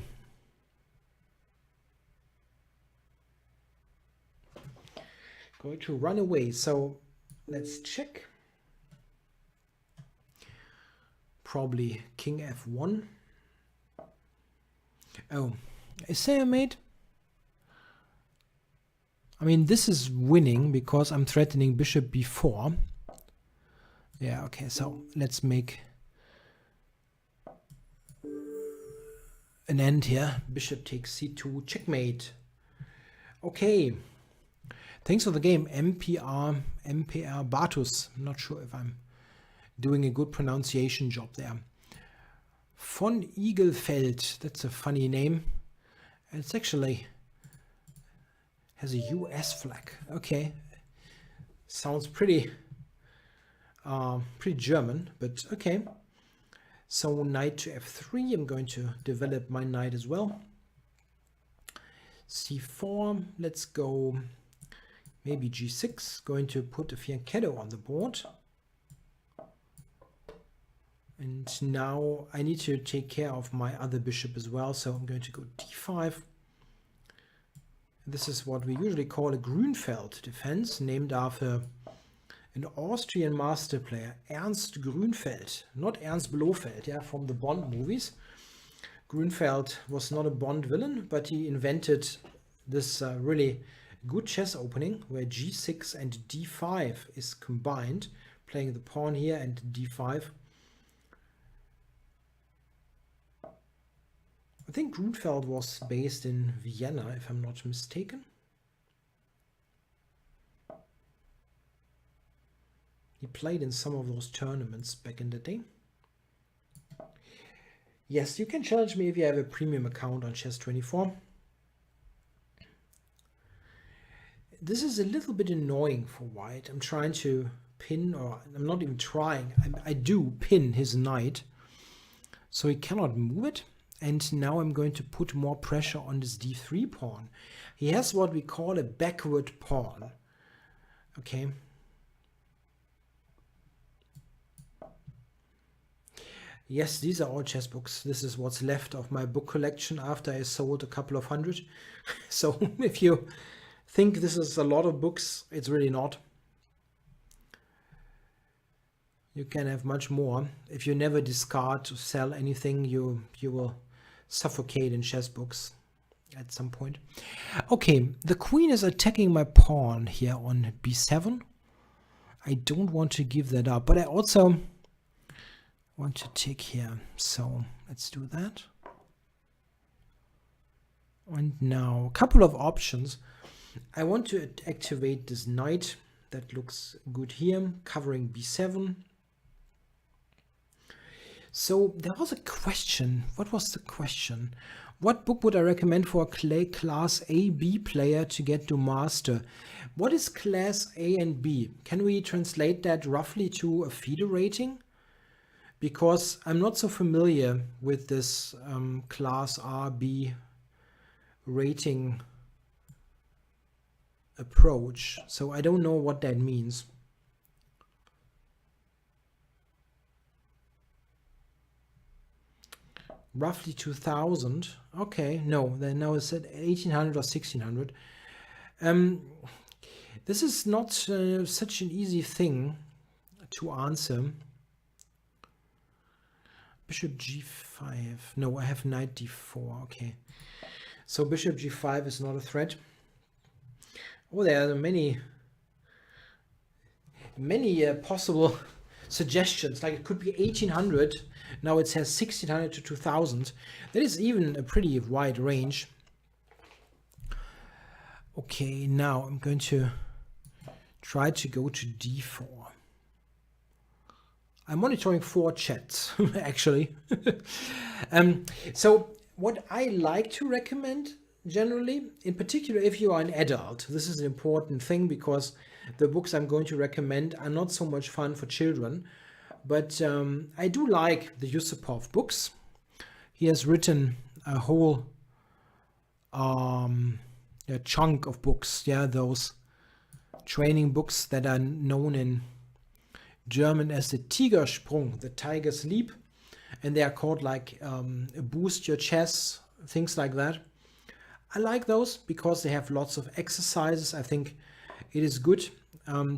Going to run away, so let's check. Probably king f1. Oh, is there a mate? I mean, this is winning because I'm threatening bishop b4. Yeah, okay, so let's make an end here. Bishop takes c2, checkmate. Okay. Thanks for the game, MPR Bartus. I'm not sure if I'm doing a good pronunciation job there. Von Igelfeld, that's a funny name. It's actually has a US flag. Okay, sounds pretty German, but okay. So knight to f3. I'm going to develop my knight as well. c4. Let's go. Maybe g6, going to put a fianchetto on the board. And now I need to take care of my other bishop as well, so I'm going to go d5. This is what we usually call a Grünfeld defense, named after an Austrian master player, Ernst Grünfeld, not Ernst Blofeld, yeah, from the Bond movies. Grünfeld was not a Bond villain, but he invented this really good chess opening where g6 and d5 is combined, playing the pawn here and d5. I think Grünfeld was based in Vienna, if I'm not mistaken. He played in some of those tournaments back in the day. Yes, you can challenge me if you have a premium account on Chess24. This is a little bit annoying for white. I'm trying to pin, or I'm not even trying. I do pin his knight, so he cannot move it. And now I'm going to put more pressure on this d3 pawn. He has what we call a backward pawn. Okay. Yes, these are all chess books. This is what's left of my book collection after I sold a couple of hundred. So if you think this is a lot of books, it's really not. You can have much more. If you never discard to sell anything, you will suffocate in chess books at some point. Okay, the queen is attacking my pawn here on b7. I don't want to give that up, but I also want to take here. So let's do that. And now a couple of options. I want to activate this knight. That looks good here, covering b7. So there was a question. What was the question? What book would I recommend for a class A-B player to get to master? What is class A and B? Can we translate that roughly to a FIDE rating? Because I'm not so familiar with this class R-B rating approach. So I don't know what that means. Roughly 2000. Okay, no, then now it's at 1800 or 1600. This is not such an easy thing to answer. Bishop g5. No, I have knight d4. Okay, so bishop g5 is not a threat. Oh, there are many possible suggestions. Like it could be 1800. Now it says 1600 to 2000. That is even a pretty wide range. Okay, now I'm going to try to go to d4. I'm monitoring 4 chats, actually. So what I like to recommend generally, in particular if you are an adult, this is an important thing because the books I'm going to recommend are not so much fun for children. But I do like the Yusupov books. He has written a whole chunk of books. Yeah, those training books that are known in German as the Tigersprung, the Tiger's Leap. And they are called like Boost Your Chess, things like that. I like those because they have lots of exercises. I think it is good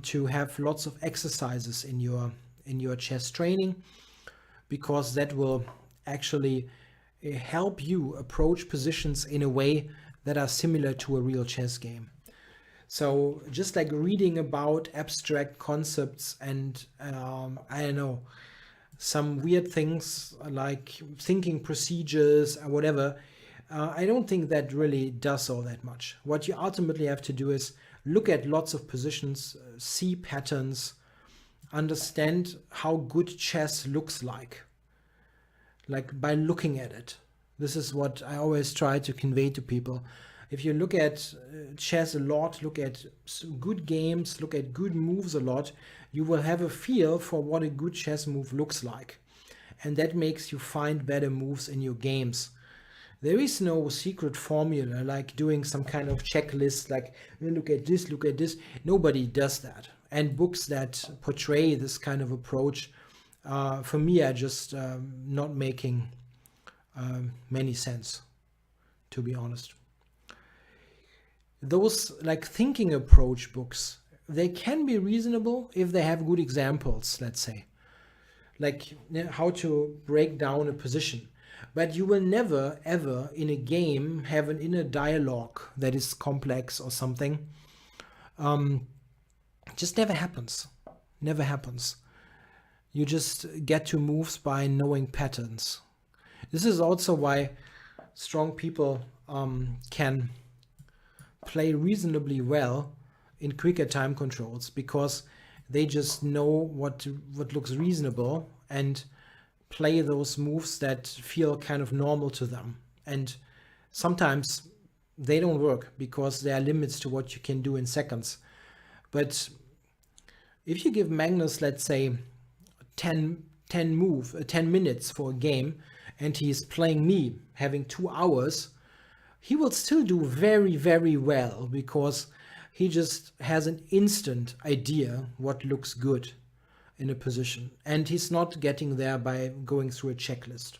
to have lots of exercises in your chess training, because that will actually help you approach positions in a way that are similar to a real chess game. So just like reading about abstract concepts and I don't know, some weird things like thinking procedures or whatever, I don't think that really does all that much. What you ultimately have to do is look at lots of positions, see patterns, understand how good chess looks like by looking at it. This is what I always try to convey to people. If you look at chess a lot, look at good games, look at good moves a lot, you will have a feel for what a good chess move looks like. And that makes you find better moves in your games. There is no secret formula like doing some kind of checklist like look at this, look at this. Nobody does that. And books that portray this kind of approach, for me, are just not making many sense, to be honest. Those like thinking approach books, they can be reasonable if they have good examples, let's say, like how to break down a position. But you will never, ever in a game have an inner dialogue that is complex or something. Just never happens. Never happens. You just get to moves by knowing patterns. This is also why strong people can play reasonably well in quicker time controls, because they just know what looks reasonable and play those moves that feel kind of normal to them. And sometimes they don't work because there are limits to what you can do in seconds. But If you give Magnus, let's say, 10 minutes for a game, and he's playing me having 2 hours, he will still do very, very well, because he just has an instant idea what looks good in a position, and he's not getting there by going through a checklist.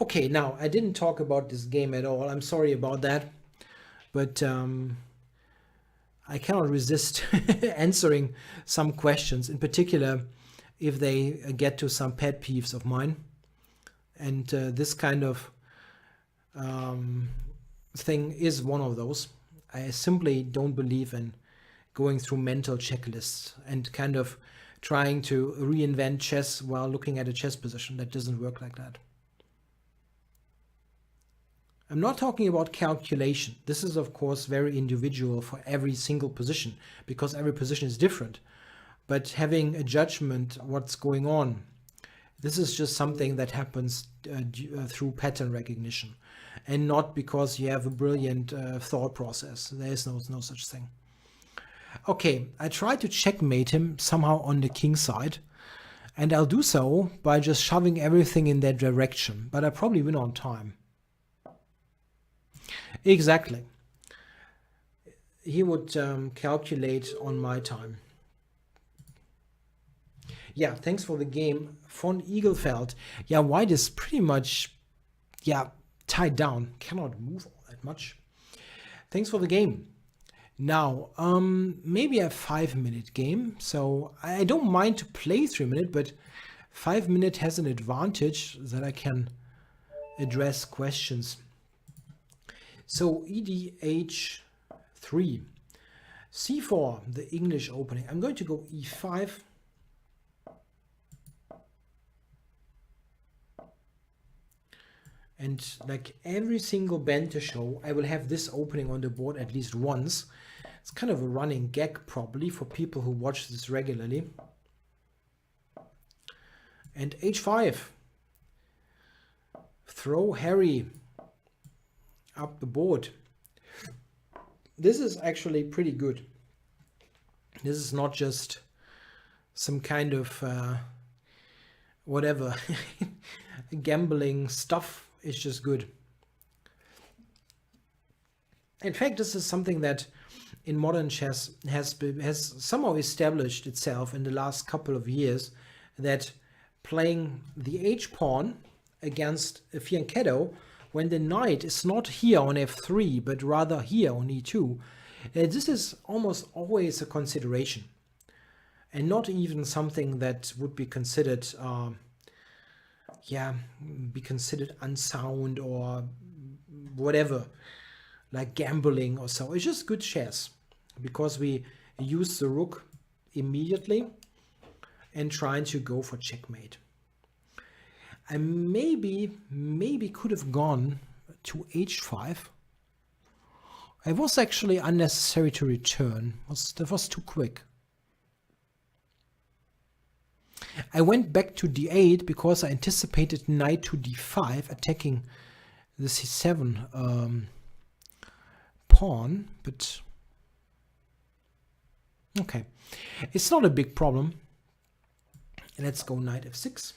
Okay, now I didn't talk about this game at all. I'm sorry about that, but I cannot resist answering some questions, in particular if they get to some pet peeves of mine. And this kind of thing is one of those. I simply don't believe in going through mental checklists and kind of trying to reinvent chess while looking at a chess position. That doesn't work like that. I'm not talking about calculation. This is, of course, very individual for every single position, because every position is different. But having a judgment what's going on, this is just something that happens through pattern recognition, and not because you have a brilliant thought process. There is no such thing. Okay, I tried to checkmate him somehow on the king side, and I'll do so by just shoving everything in that direction, but I probably win on time. Exactly. He would calculate on my time. Yeah, thanks for the game. Von Eaglefeld. Yeah, white is pretty much, yeah, tied down. Cannot move all that much. Thanks for the game. Now, maybe a 5-minute game. So I don't mind to play 3 minutes, but 5 minutes has an advantage that I can address questions. So EDH3, C4, the English opening. I'm going to go E5. And like every single Banter show, I will have this opening on the board at least once. It's kind of a running gag probably for people who watch this regularly. And H5. Throw Harry up the board. This is actually pretty good. This is not just some kind of whatever gambling stuff. It's just good. In fact, this is something that in modern chess has somehow established itself in the last couple of years, that playing the H-pawn against a fianchetto when the knight is not here on F3 but rather here on E2, this is almost always a consideration, and not even something that would be considered unsound or whatever, like gambling or so. It's just good chess, because we use the rook immediately and trying to go for checkmate. I maybe could have gone to H5. It was actually unnecessary to return. That was too quick. I went back to D8 because I anticipated knight to D5 attacking the C7 pawn, but okay, it's not a big problem. Let's go knight F6.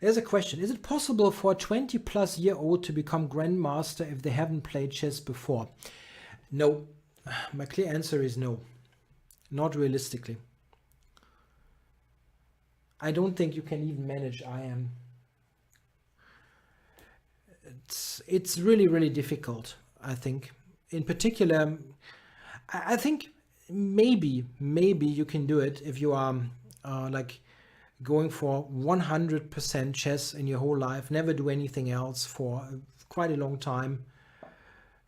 There's a question. Is it possible for a 20-plus-year-old to become grandmaster if they haven't played chess before? No. My clear answer is no. Not realistically. I don't think you can even manage IM. It's really, really difficult, I think. In particular, I think maybe you can do it if you are like going for 100% chess in your whole life, never do anything else for quite a long time.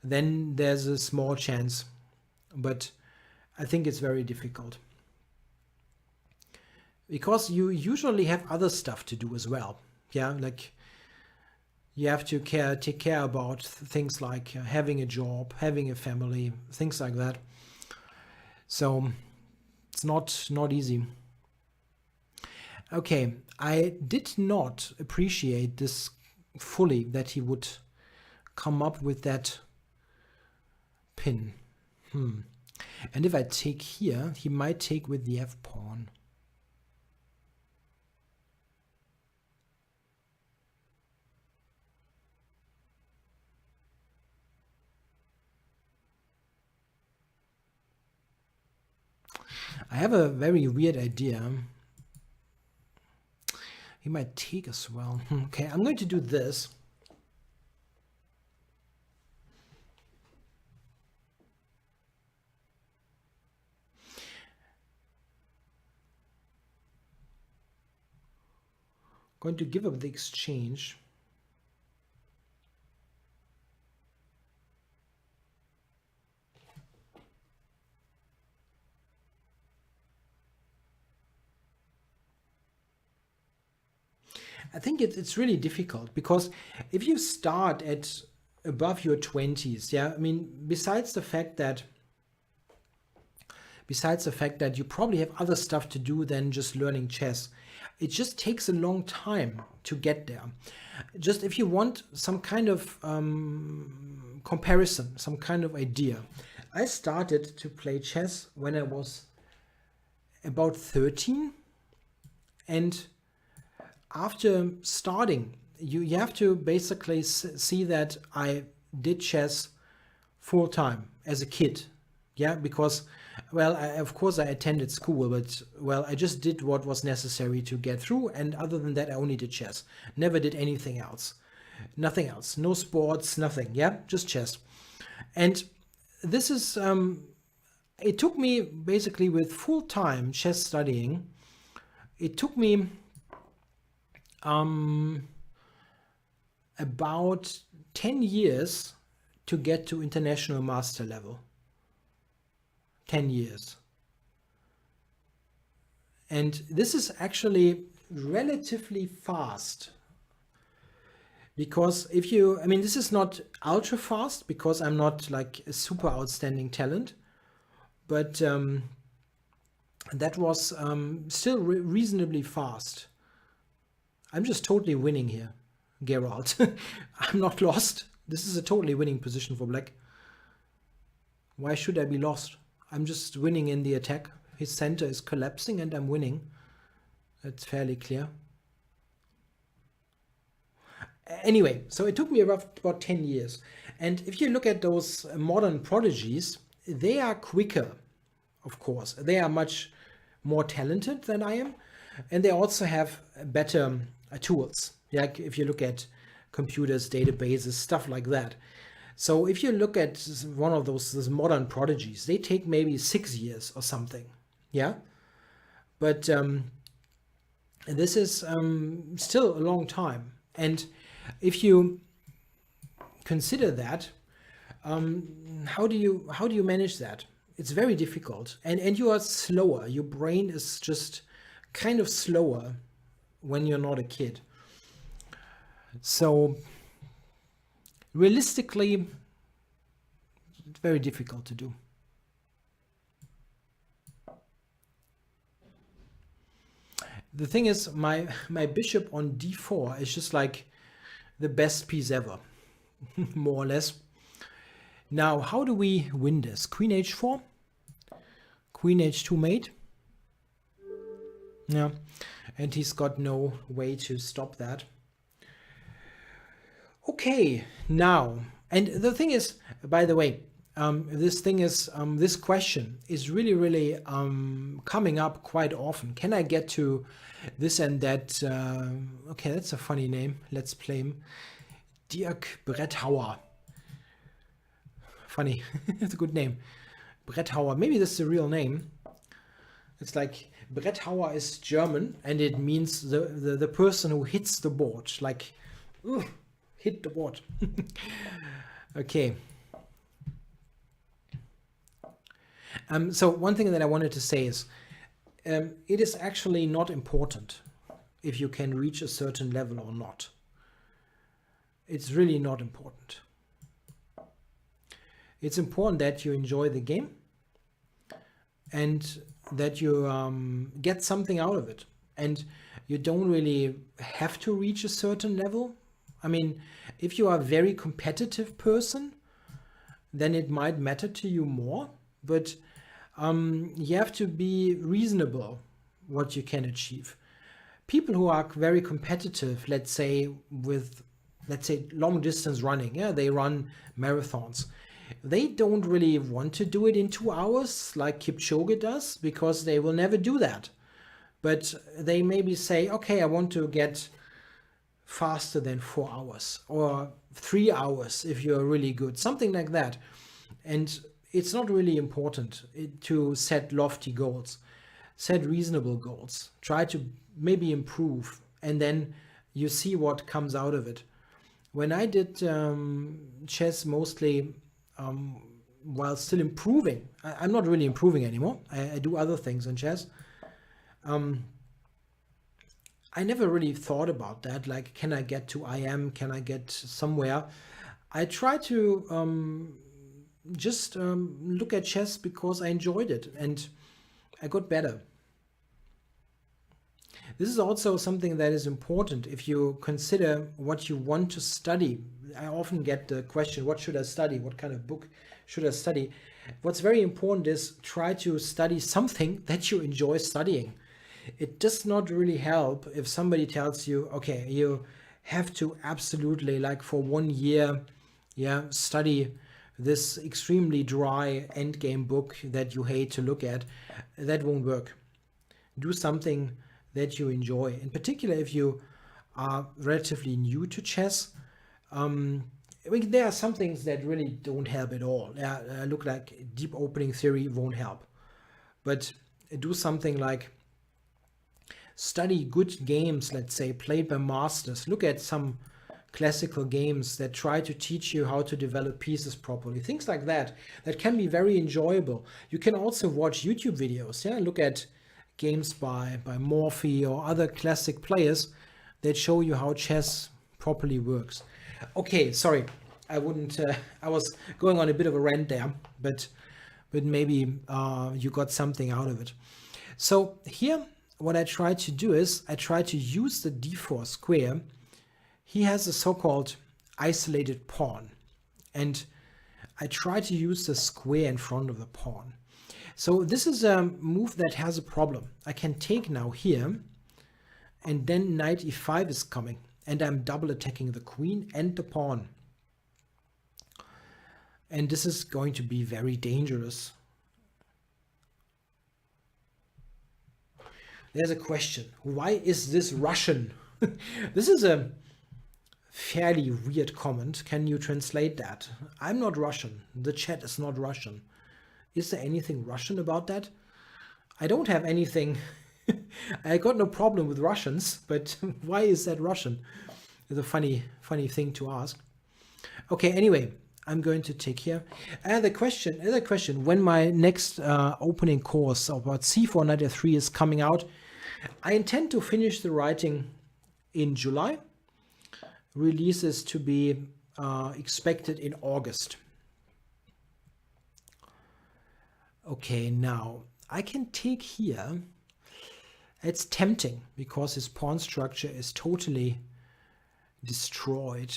Then there's a small chance, but I think it's very difficult, because you usually have other stuff to do as well. Yeah, like you have to take care about things like having a job, having a family, things like that. So it's not easy. Okay, I did not appreciate this fully, that he would come up with that pin. And if I take here, he might take with the f-pawn. I have a very weird idea. He might take as well. Okay, I'm going to do this. Going to give up the exchange. I think it's really difficult, because if you start at above your 20s, yeah, I mean, besides the fact that you probably have other stuff to do than just learning chess, it just takes a long time to get there. Just if you want some kind of comparison, some kind of idea. I started to play chess when I was about 13, and after starting, you have to basically see that I did chess full time as a kid. Yeah, because, well, of course I attended school, but, well, I just did what was necessary to get through. And other than that, I only did chess. Never did anything else. Nothing else. No sports, nothing. Yeah, just chess. And this is, it took me basically with full-time chess studying, it took me about 10 years to get to international master level. 10 years. And this is actually relatively fast, because if you, I mean, this is not ultra fast, because I'm not like a super outstanding talent, but that was still reasonably fast. I'm just totally winning here, Geralt. I'm not lost. This is a totally winning position for black. Why should I be lost? I'm just winning in the attack. His center is collapsing and I'm winning. That's fairly clear. Anyway, so it took me about 10 years. And if you look at those modern prodigies, they are quicker, of course. They are much more talented than I am. And they also have better tools. Like if you look at computers, databases, stuff like that. So if you look at one of those modern prodigies, they take maybe 6 years or something. Yeah. But this is still a long time. And if you consider that, how do you manage that? It's very difficult. And you are slower. Your brain is just kind of slower when you're not a kid. So realistically, it's very difficult to do. The thing is, my bishop on d4 is just like the best piece ever, more or less. Now, how do we win this? Queen h4, queen h2 mate. Yeah, and he's got no way to stop that. Okay, now, and the thing is, by the way, this question is really coming up quite often. Can I get to this and that? Okay, that's a funny name. Let's play him. Dirk Bretthauer. Funny. It's a good name. Bretthauer. Maybe this is a real name. It's like Bretthauer is German, and it means the person who hits the board. Like, hit the board. Okay. So one thing that I wanted to say is, it is actually not important if you can reach a certain level or not. It's really not important. It's important that you enjoy the game and that you get something out of it. And you don't really have to reach a certain level. I mean, if you are a very competitive person, then it might matter to you more. But You have to be reasonable what you can achieve. People who are very competitive, let's say long distance running, yeah, they run marathons. They don't really want to do it in 2 hours like Kipchoge does, because they will never do that. But they maybe say, okay, I want to get faster than 4 hours or 3 hours if you're really good, something like that. And it's not really important to set lofty goals. Set reasonable goals. Try to maybe improve, and then you see what comes out of it. When I did chess mostly while still improving, I'm not really improving anymore. I do other things in chess. I never really thought about that. Like, can I get to IM? Can I get somewhere? I try to just look at chess because I enjoyed it and I got better. This is also something that is important if you consider what you want to study. I often get the question, what should I study? What kind of book should I study? What's very important is try to study something that you enjoy studying. It does not really help if somebody tells you, okay, you have to absolutely, like for 1 year, yeah, study this extremely dry endgame book that you hate to look at. That won't work. Do something that you enjoy. In particular, if you are relatively new to chess, I mean, there are some things that really don't help at all. Look, like deep opening theory won't help. But do something like study good games, let's say, played by masters. Look at some classical games that try to teach you how to develop pieces properly. Things like that, that can be very enjoyable. You can also watch YouTube videos. Yeah, look at games by Morphy or other classic players that show you how chess properly works. Okay, sorry, I wouldn't. I was going on a bit of a rant there, but maybe you got something out of it. So here, what I try to do is I try to use the d4 square. He has a so-called isolated pawn, and I try to use the square in front of the pawn. So this is a move that has a problem. I can take now here, and then knight e5 is coming, and I'm double attacking the queen and the pawn. And this is going to be very dangerous. There's a question. Why is this Russian? This is a fairly weird comment. Can you translate that? I'm not Russian. The chat is not Russian. Is there anything Russian about that? I don't have anything. I got no problem with Russians, but why is that Russian? It's a funny thing to ask. Okay, anyway, I'm going to take here. Another question. When my next opening course about c4 knight f3 is coming out, I intend to finish the writing in July. Release is to be expected in August. Okay, now I can take here. It's tempting because his pawn structure is totally destroyed.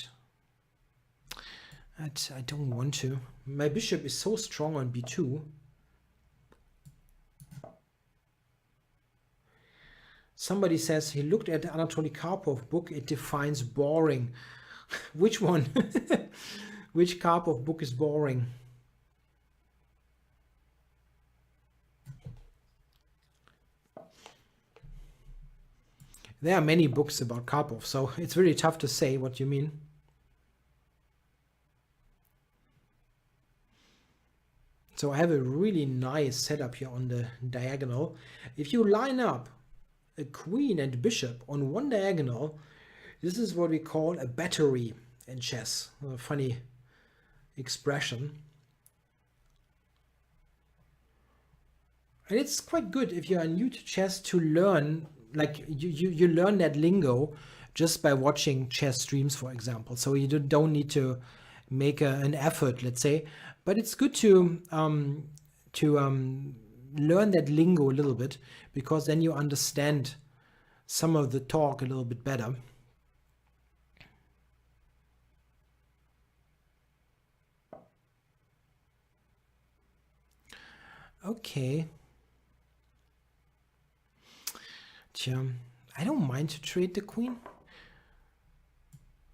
I don't want to. My bishop is so strong on b2. Somebody says he looked at the Anatoly Karpov book. It defines boring. Which one? Which Karpov book is boring? There are many books about Karpov, so it's really tough to say what you mean. So I have a really nice setup here on the diagonal. If you line up a queen and bishop on one diagonal, this is what we call a battery in chess. A funny expression. And it's quite good if you are new to chess to learn, like you learn that lingo just by watching chess streams, for example. So you don't need to make an effort, let's say, but it's good to learn that lingo a little bit, because then you understand some of the talk a little bit better. Okay. Tja, I don't mind to trade the queen.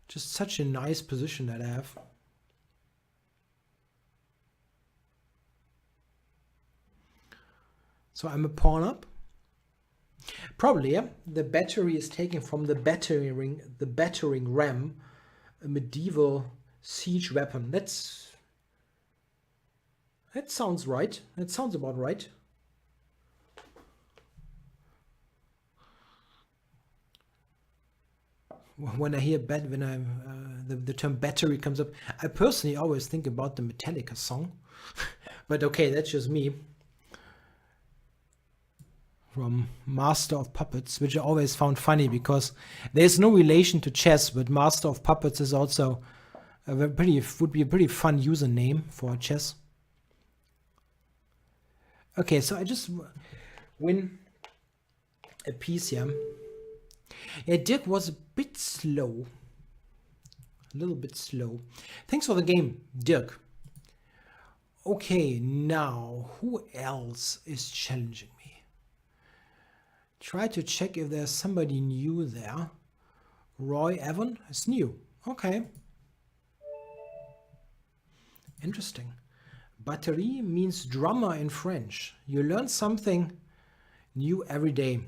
Just such a nice position that I have. So I'm a pawn up. Probably, yeah. The battery is taken from the battering ram, a medieval siege weapon. That sounds right. That sounds about right. When I hear the term battery comes up, I personally always think about the Metallica song. But okay, that's just me. From Master of Puppets, which I always found funny because there's no relation to chess, but Master of Puppets is also would be a pretty fun username for chess. Okay, so I just win a piece here. Yeah, Dirk was a bit slow. A little bit slow. Thanks for the game, Dirk. Okay, now, who else is challenging me? Try to check if there's somebody new there. Roy Evan is new. Okay. Interesting. Batterie means drummer in French. You learn something new every day.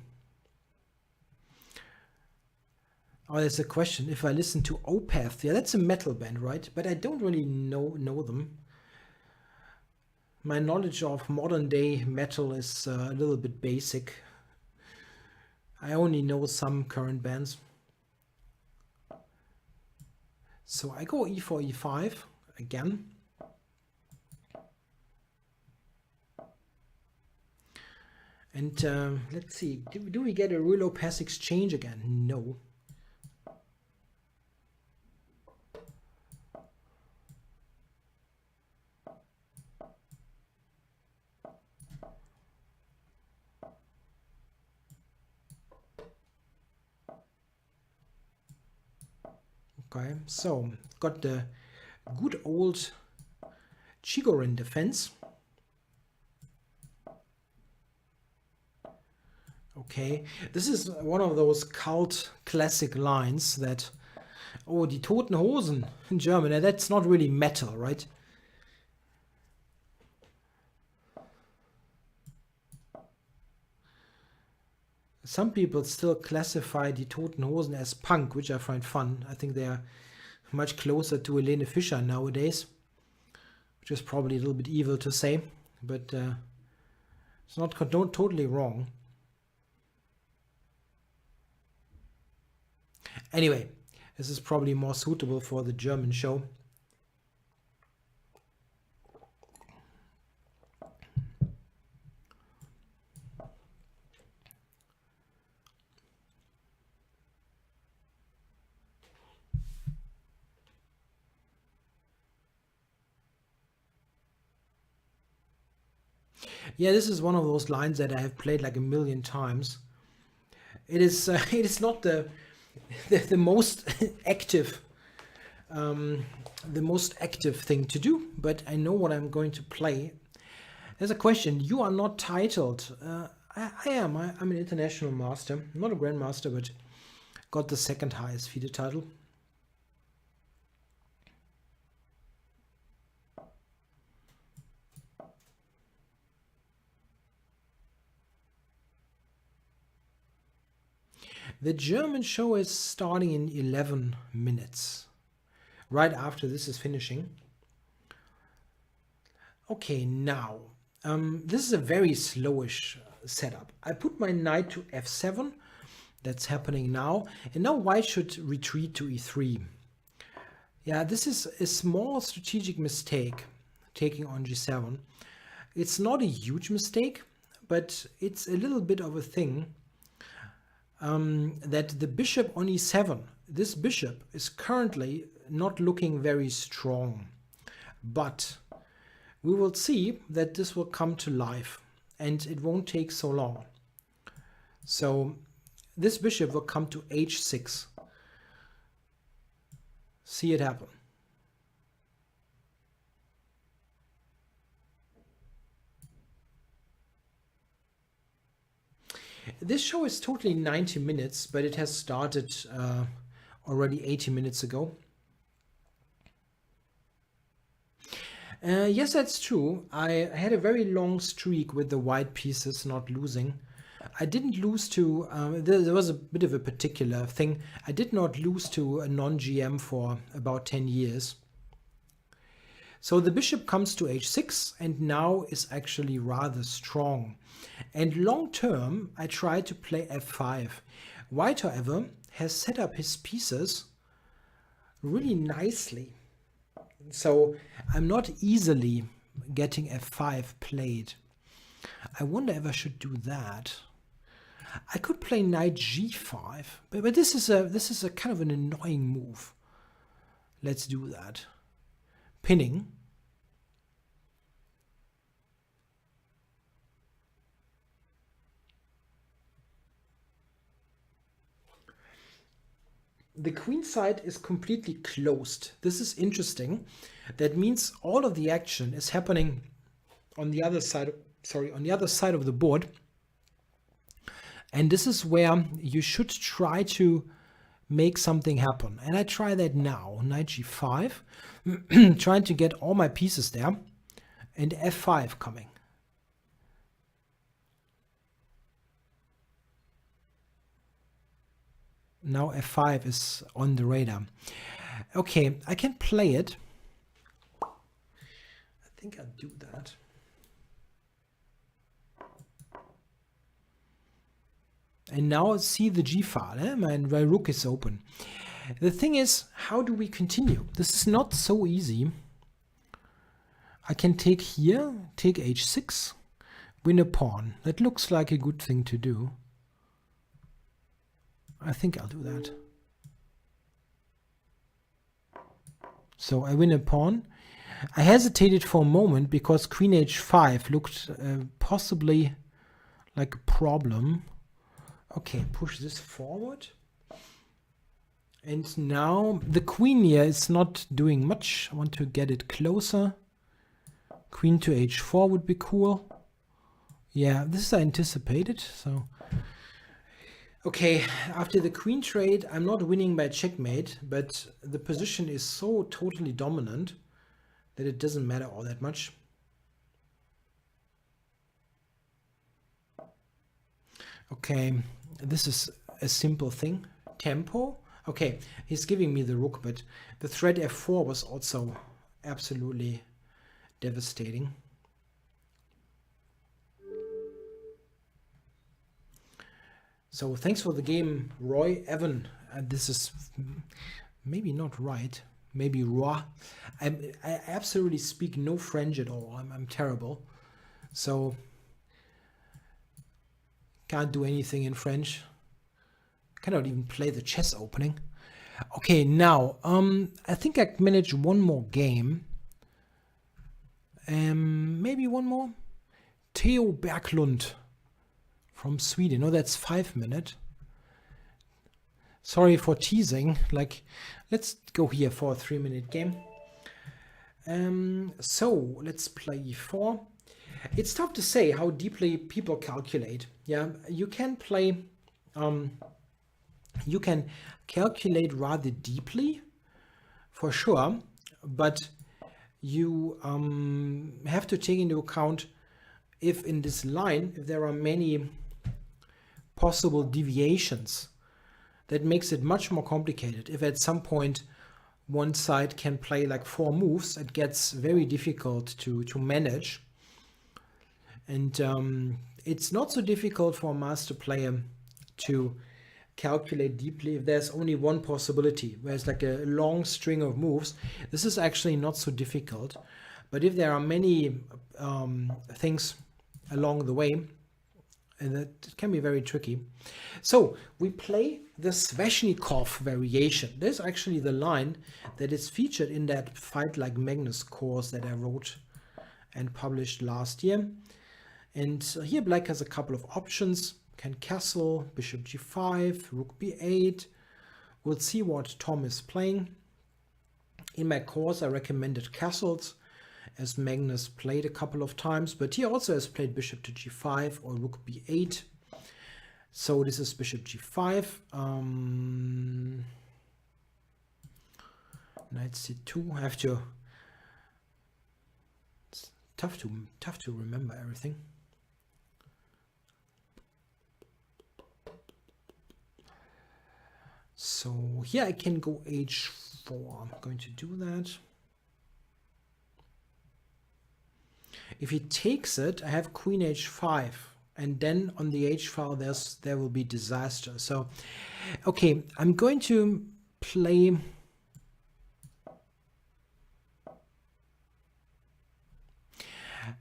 Oh, there's a question. If I listen to Opeth, yeah, that's a metal band, right? But I don't really know them. My knowledge of modern day metal is a little bit basic. I only know some current bands. So I go e4, e5 again. And let's see, do we get a real pass exchange again? No. Okay, so got the good old Chigorin defense. Okay, this is one of those cult classic lines that, oh, die Toten Hosen in German, and that's not really metal, right? Some people still classify die Toten Hosen as punk, which I find fun. I think they are much closer to Helene Fischer nowadays, which is probably a little bit evil to say, but it's not totally wrong. Anyway, this is probably more suitable for the German show. Yeah, this is one of those lines that I have played like a million times. It is it is not the most active thing to do, but I know what I'm going to play. There's a question. You are not titled. I am. I'm an international master. I'm not a grandmaster, but got the second highest FIDE title. The German show is starting in 11 minutes, right after this is finishing. Okay, now, this is a very slowish setup. I put my knight to f7. That's happening now. And now white should retreat to e3. Yeah, this is a small strategic mistake, taking on g7. It's not a huge mistake, but it's a little bit of a thing. That the bishop on e7, this bishop is currently not looking very strong, but we will see that this will come to life and it won't take so long. So this bishop will come to h6. See it happen. This show is totally 90 minutes, but it has started already 80 minutes ago. Yes, that's true. I had a very long streak with the white pieces not losing. I didn't lose to, there was a bit of a particular thing. I did not lose to a non-GM for about 10 years. So the bishop comes to h6 and now is actually rather strong. And long term, I try to play f5. White, however, has set up his pieces really nicely. So I'm not easily getting f5 played. I wonder if I should do that. I could play knight g5, but this is a kind of an annoying move. Let's do that. Pinning. The queen side is completely closed. This is interesting. That means all of the action is happening on the other side, on the other side of the board. And this is where you should try to make something happen. And I try that now. Knight g5, trying to get all my pieces there, and f5 coming. Now f5 is on the radar. Okay, I can play it. I think I'll do that. And now see the g-file, my rook is open. The thing is, how do we continue? This is not so easy. I can take here, take h6, win a pawn. That looks like a good thing to do. I think I'll do that. So I win a pawn. I hesitated for a moment because queen h5 looked possibly like a problem. Okay, push this forward. And now the queen here is not doing much. I want to get it closer. Queen to h4 would be cool. Yeah, this is anticipated. So, okay, after the queen trade, I'm not winning by checkmate, but the position is so totally dominant that it doesn't matter all that much. Okay, this is a simple thing. Tempo. Okay, he's giving me the rook, but the threat f4 was also absolutely devastating. So thanks for the game, Roy Evan. This is maybe not right, maybe Roy. I absolutely speak no French at all. I'm terrible. So can't do anything in French. Cannot even play the chess opening. Okay, now I think I managed one more game. Maybe one more. Theo Berglund from Sweden. Oh, that's 5 minutes. Sorry for teasing. Like, let's go here for a 3-minute game. So let's play e4. It's tough to say how deeply people calculate. Yeah, you can play. You can calculate rather deeply, for sure, but you have to take into account if in this line, if there are many possible deviations, that makes it much more complicated. If at some point one side can play like 4 moves, it gets very difficult to manage. And it's not so difficult for a master player to calculate deeply if there's only one possibility, where it's like a long string of moves. This is actually not so difficult. But if there are many things along the way, and that can be very tricky. So we play the Sveshnikov variation. There's actually the line that is featured in that Fight Like Magnus course that I wrote and published last year. And here black has a couple of options. Can castle, bishop g5, rook b8. We'll see what Tom is playing. In my course I recommended castles, as Magnus played a couple of times, but he also has played bishop to g5 or rook b8. So this is bishop g5. Knight c2. I have to. It's tough to remember everything. So here I can go h4. I'm going to do that. If he takes it, I have queen h5, and then on the h file there will be disaster. So, okay, I'm going to play.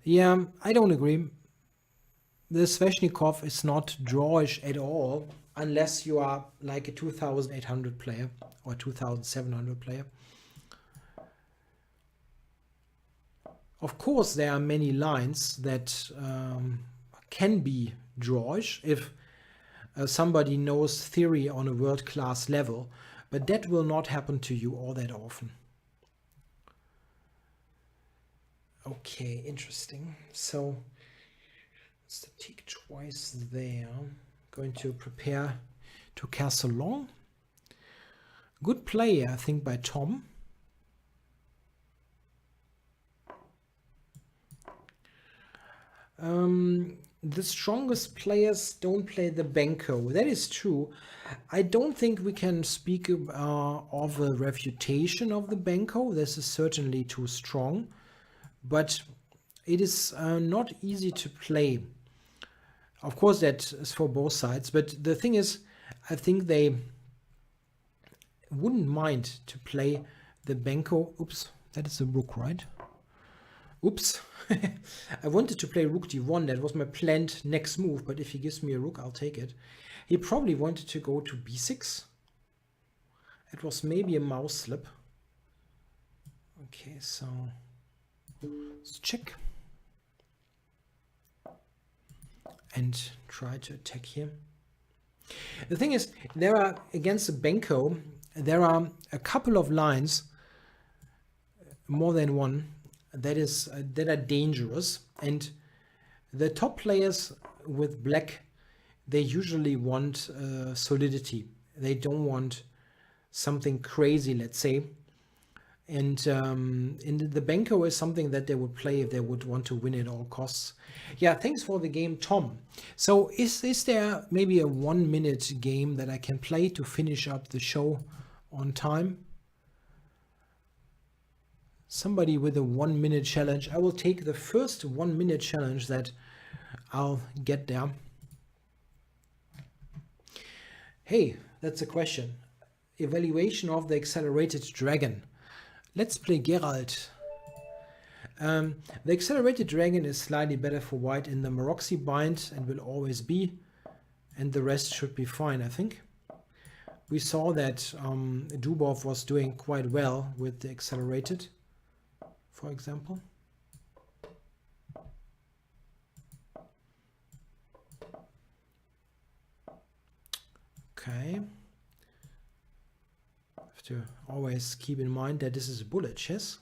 Yeah, I don't agree. The Sveshnikov is not drawish at all, unless you are like a 2800 player or 2700 player. Of course, there are many lines that can be drawish if somebody knows theory on a world-class level, but that will not happen to you all that often. Okay, interesting. So let's take twice there. Going to prepare to castle long. Good play, I think, by Tom. The strongest players don't play the Benko. That is true. I don't think we can speak of a refutation of the Benko. This is certainly too strong. But it is not easy to play. Of course, that is for both sides. But the thing is, I think they wouldn't mind to play the Benko. Oops, that is a rook, right? Oops. I wanted to play rook d1. That was my planned next move. But if he gives me a rook, I'll take it. He probably wanted to go to b6. It was maybe a mouse slip. Okay, so let's check. And try to attack here. The thing is, there are, against the Benko, there are a couple of lines, more than one, that are dangerous. And the top players with black, they usually want solidity. They don't want something crazy, let's say. And in the Benko is something that they would play if they would want to win at all costs. Yeah, thanks for the game, Tom. So is there maybe a 1 minute game that I can play to finish up the show on time? Somebody with a 1 minute challenge. I will take the first 1 minute challenge that I'll get there. Hey, that's a question. Evaluation of the accelerated dragon. Let's play Geralt. The accelerated dragon is slightly better for white in the Maroczy bind and will always be, and the rest should be fine, I think. We saw that Dubov was doing quite well with the accelerated, for example. Okay. Have to always keep in mind that this is bullet chess.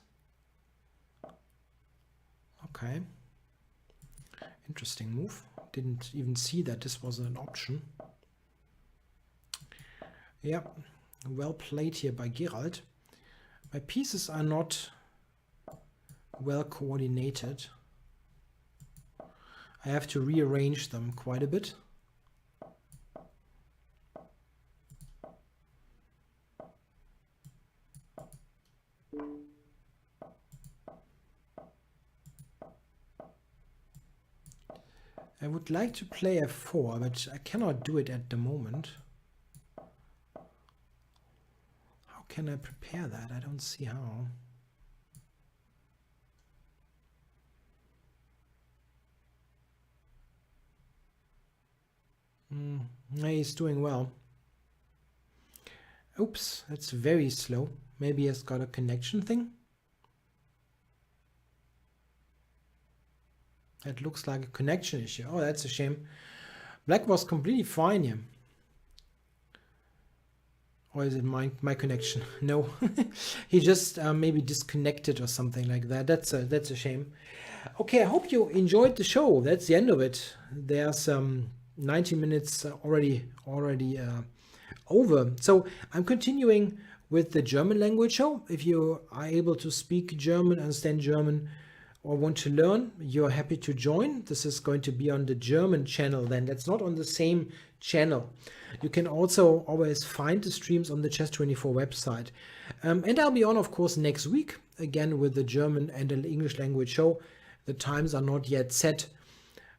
Okay. Interesting move. Didn't even see that this was an option. Yeah, well played here by Geralt. My pieces are not well coordinated. I have to rearrange them quite a bit. I would like to play f4, but I cannot do it at the moment. How can I prepare that? I don't see how. He's doing well. Oops, that's very slow. Maybe he's got a connection thing. That looks like a connection issue. Oh, that's a shame. Black was completely fine here. Or is it my connection? No. He just maybe disconnected or something like that. That's a shame. Okay, I hope you enjoyed the show. That's the end of it. There's 90 minutes already over. So I'm continuing with the German language show. If you are able to speak German, understand German, or want to learn, you're happy to join. This is going to be on the German channel then. That's not on the same channel. You can also always find the streams on the Chess24 website. And I'll be on, of course, next week, again with the German and the English language show. The times are not yet set.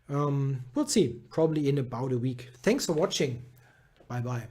We'll see, probably in about a week. Thanks for watching. Bye-bye.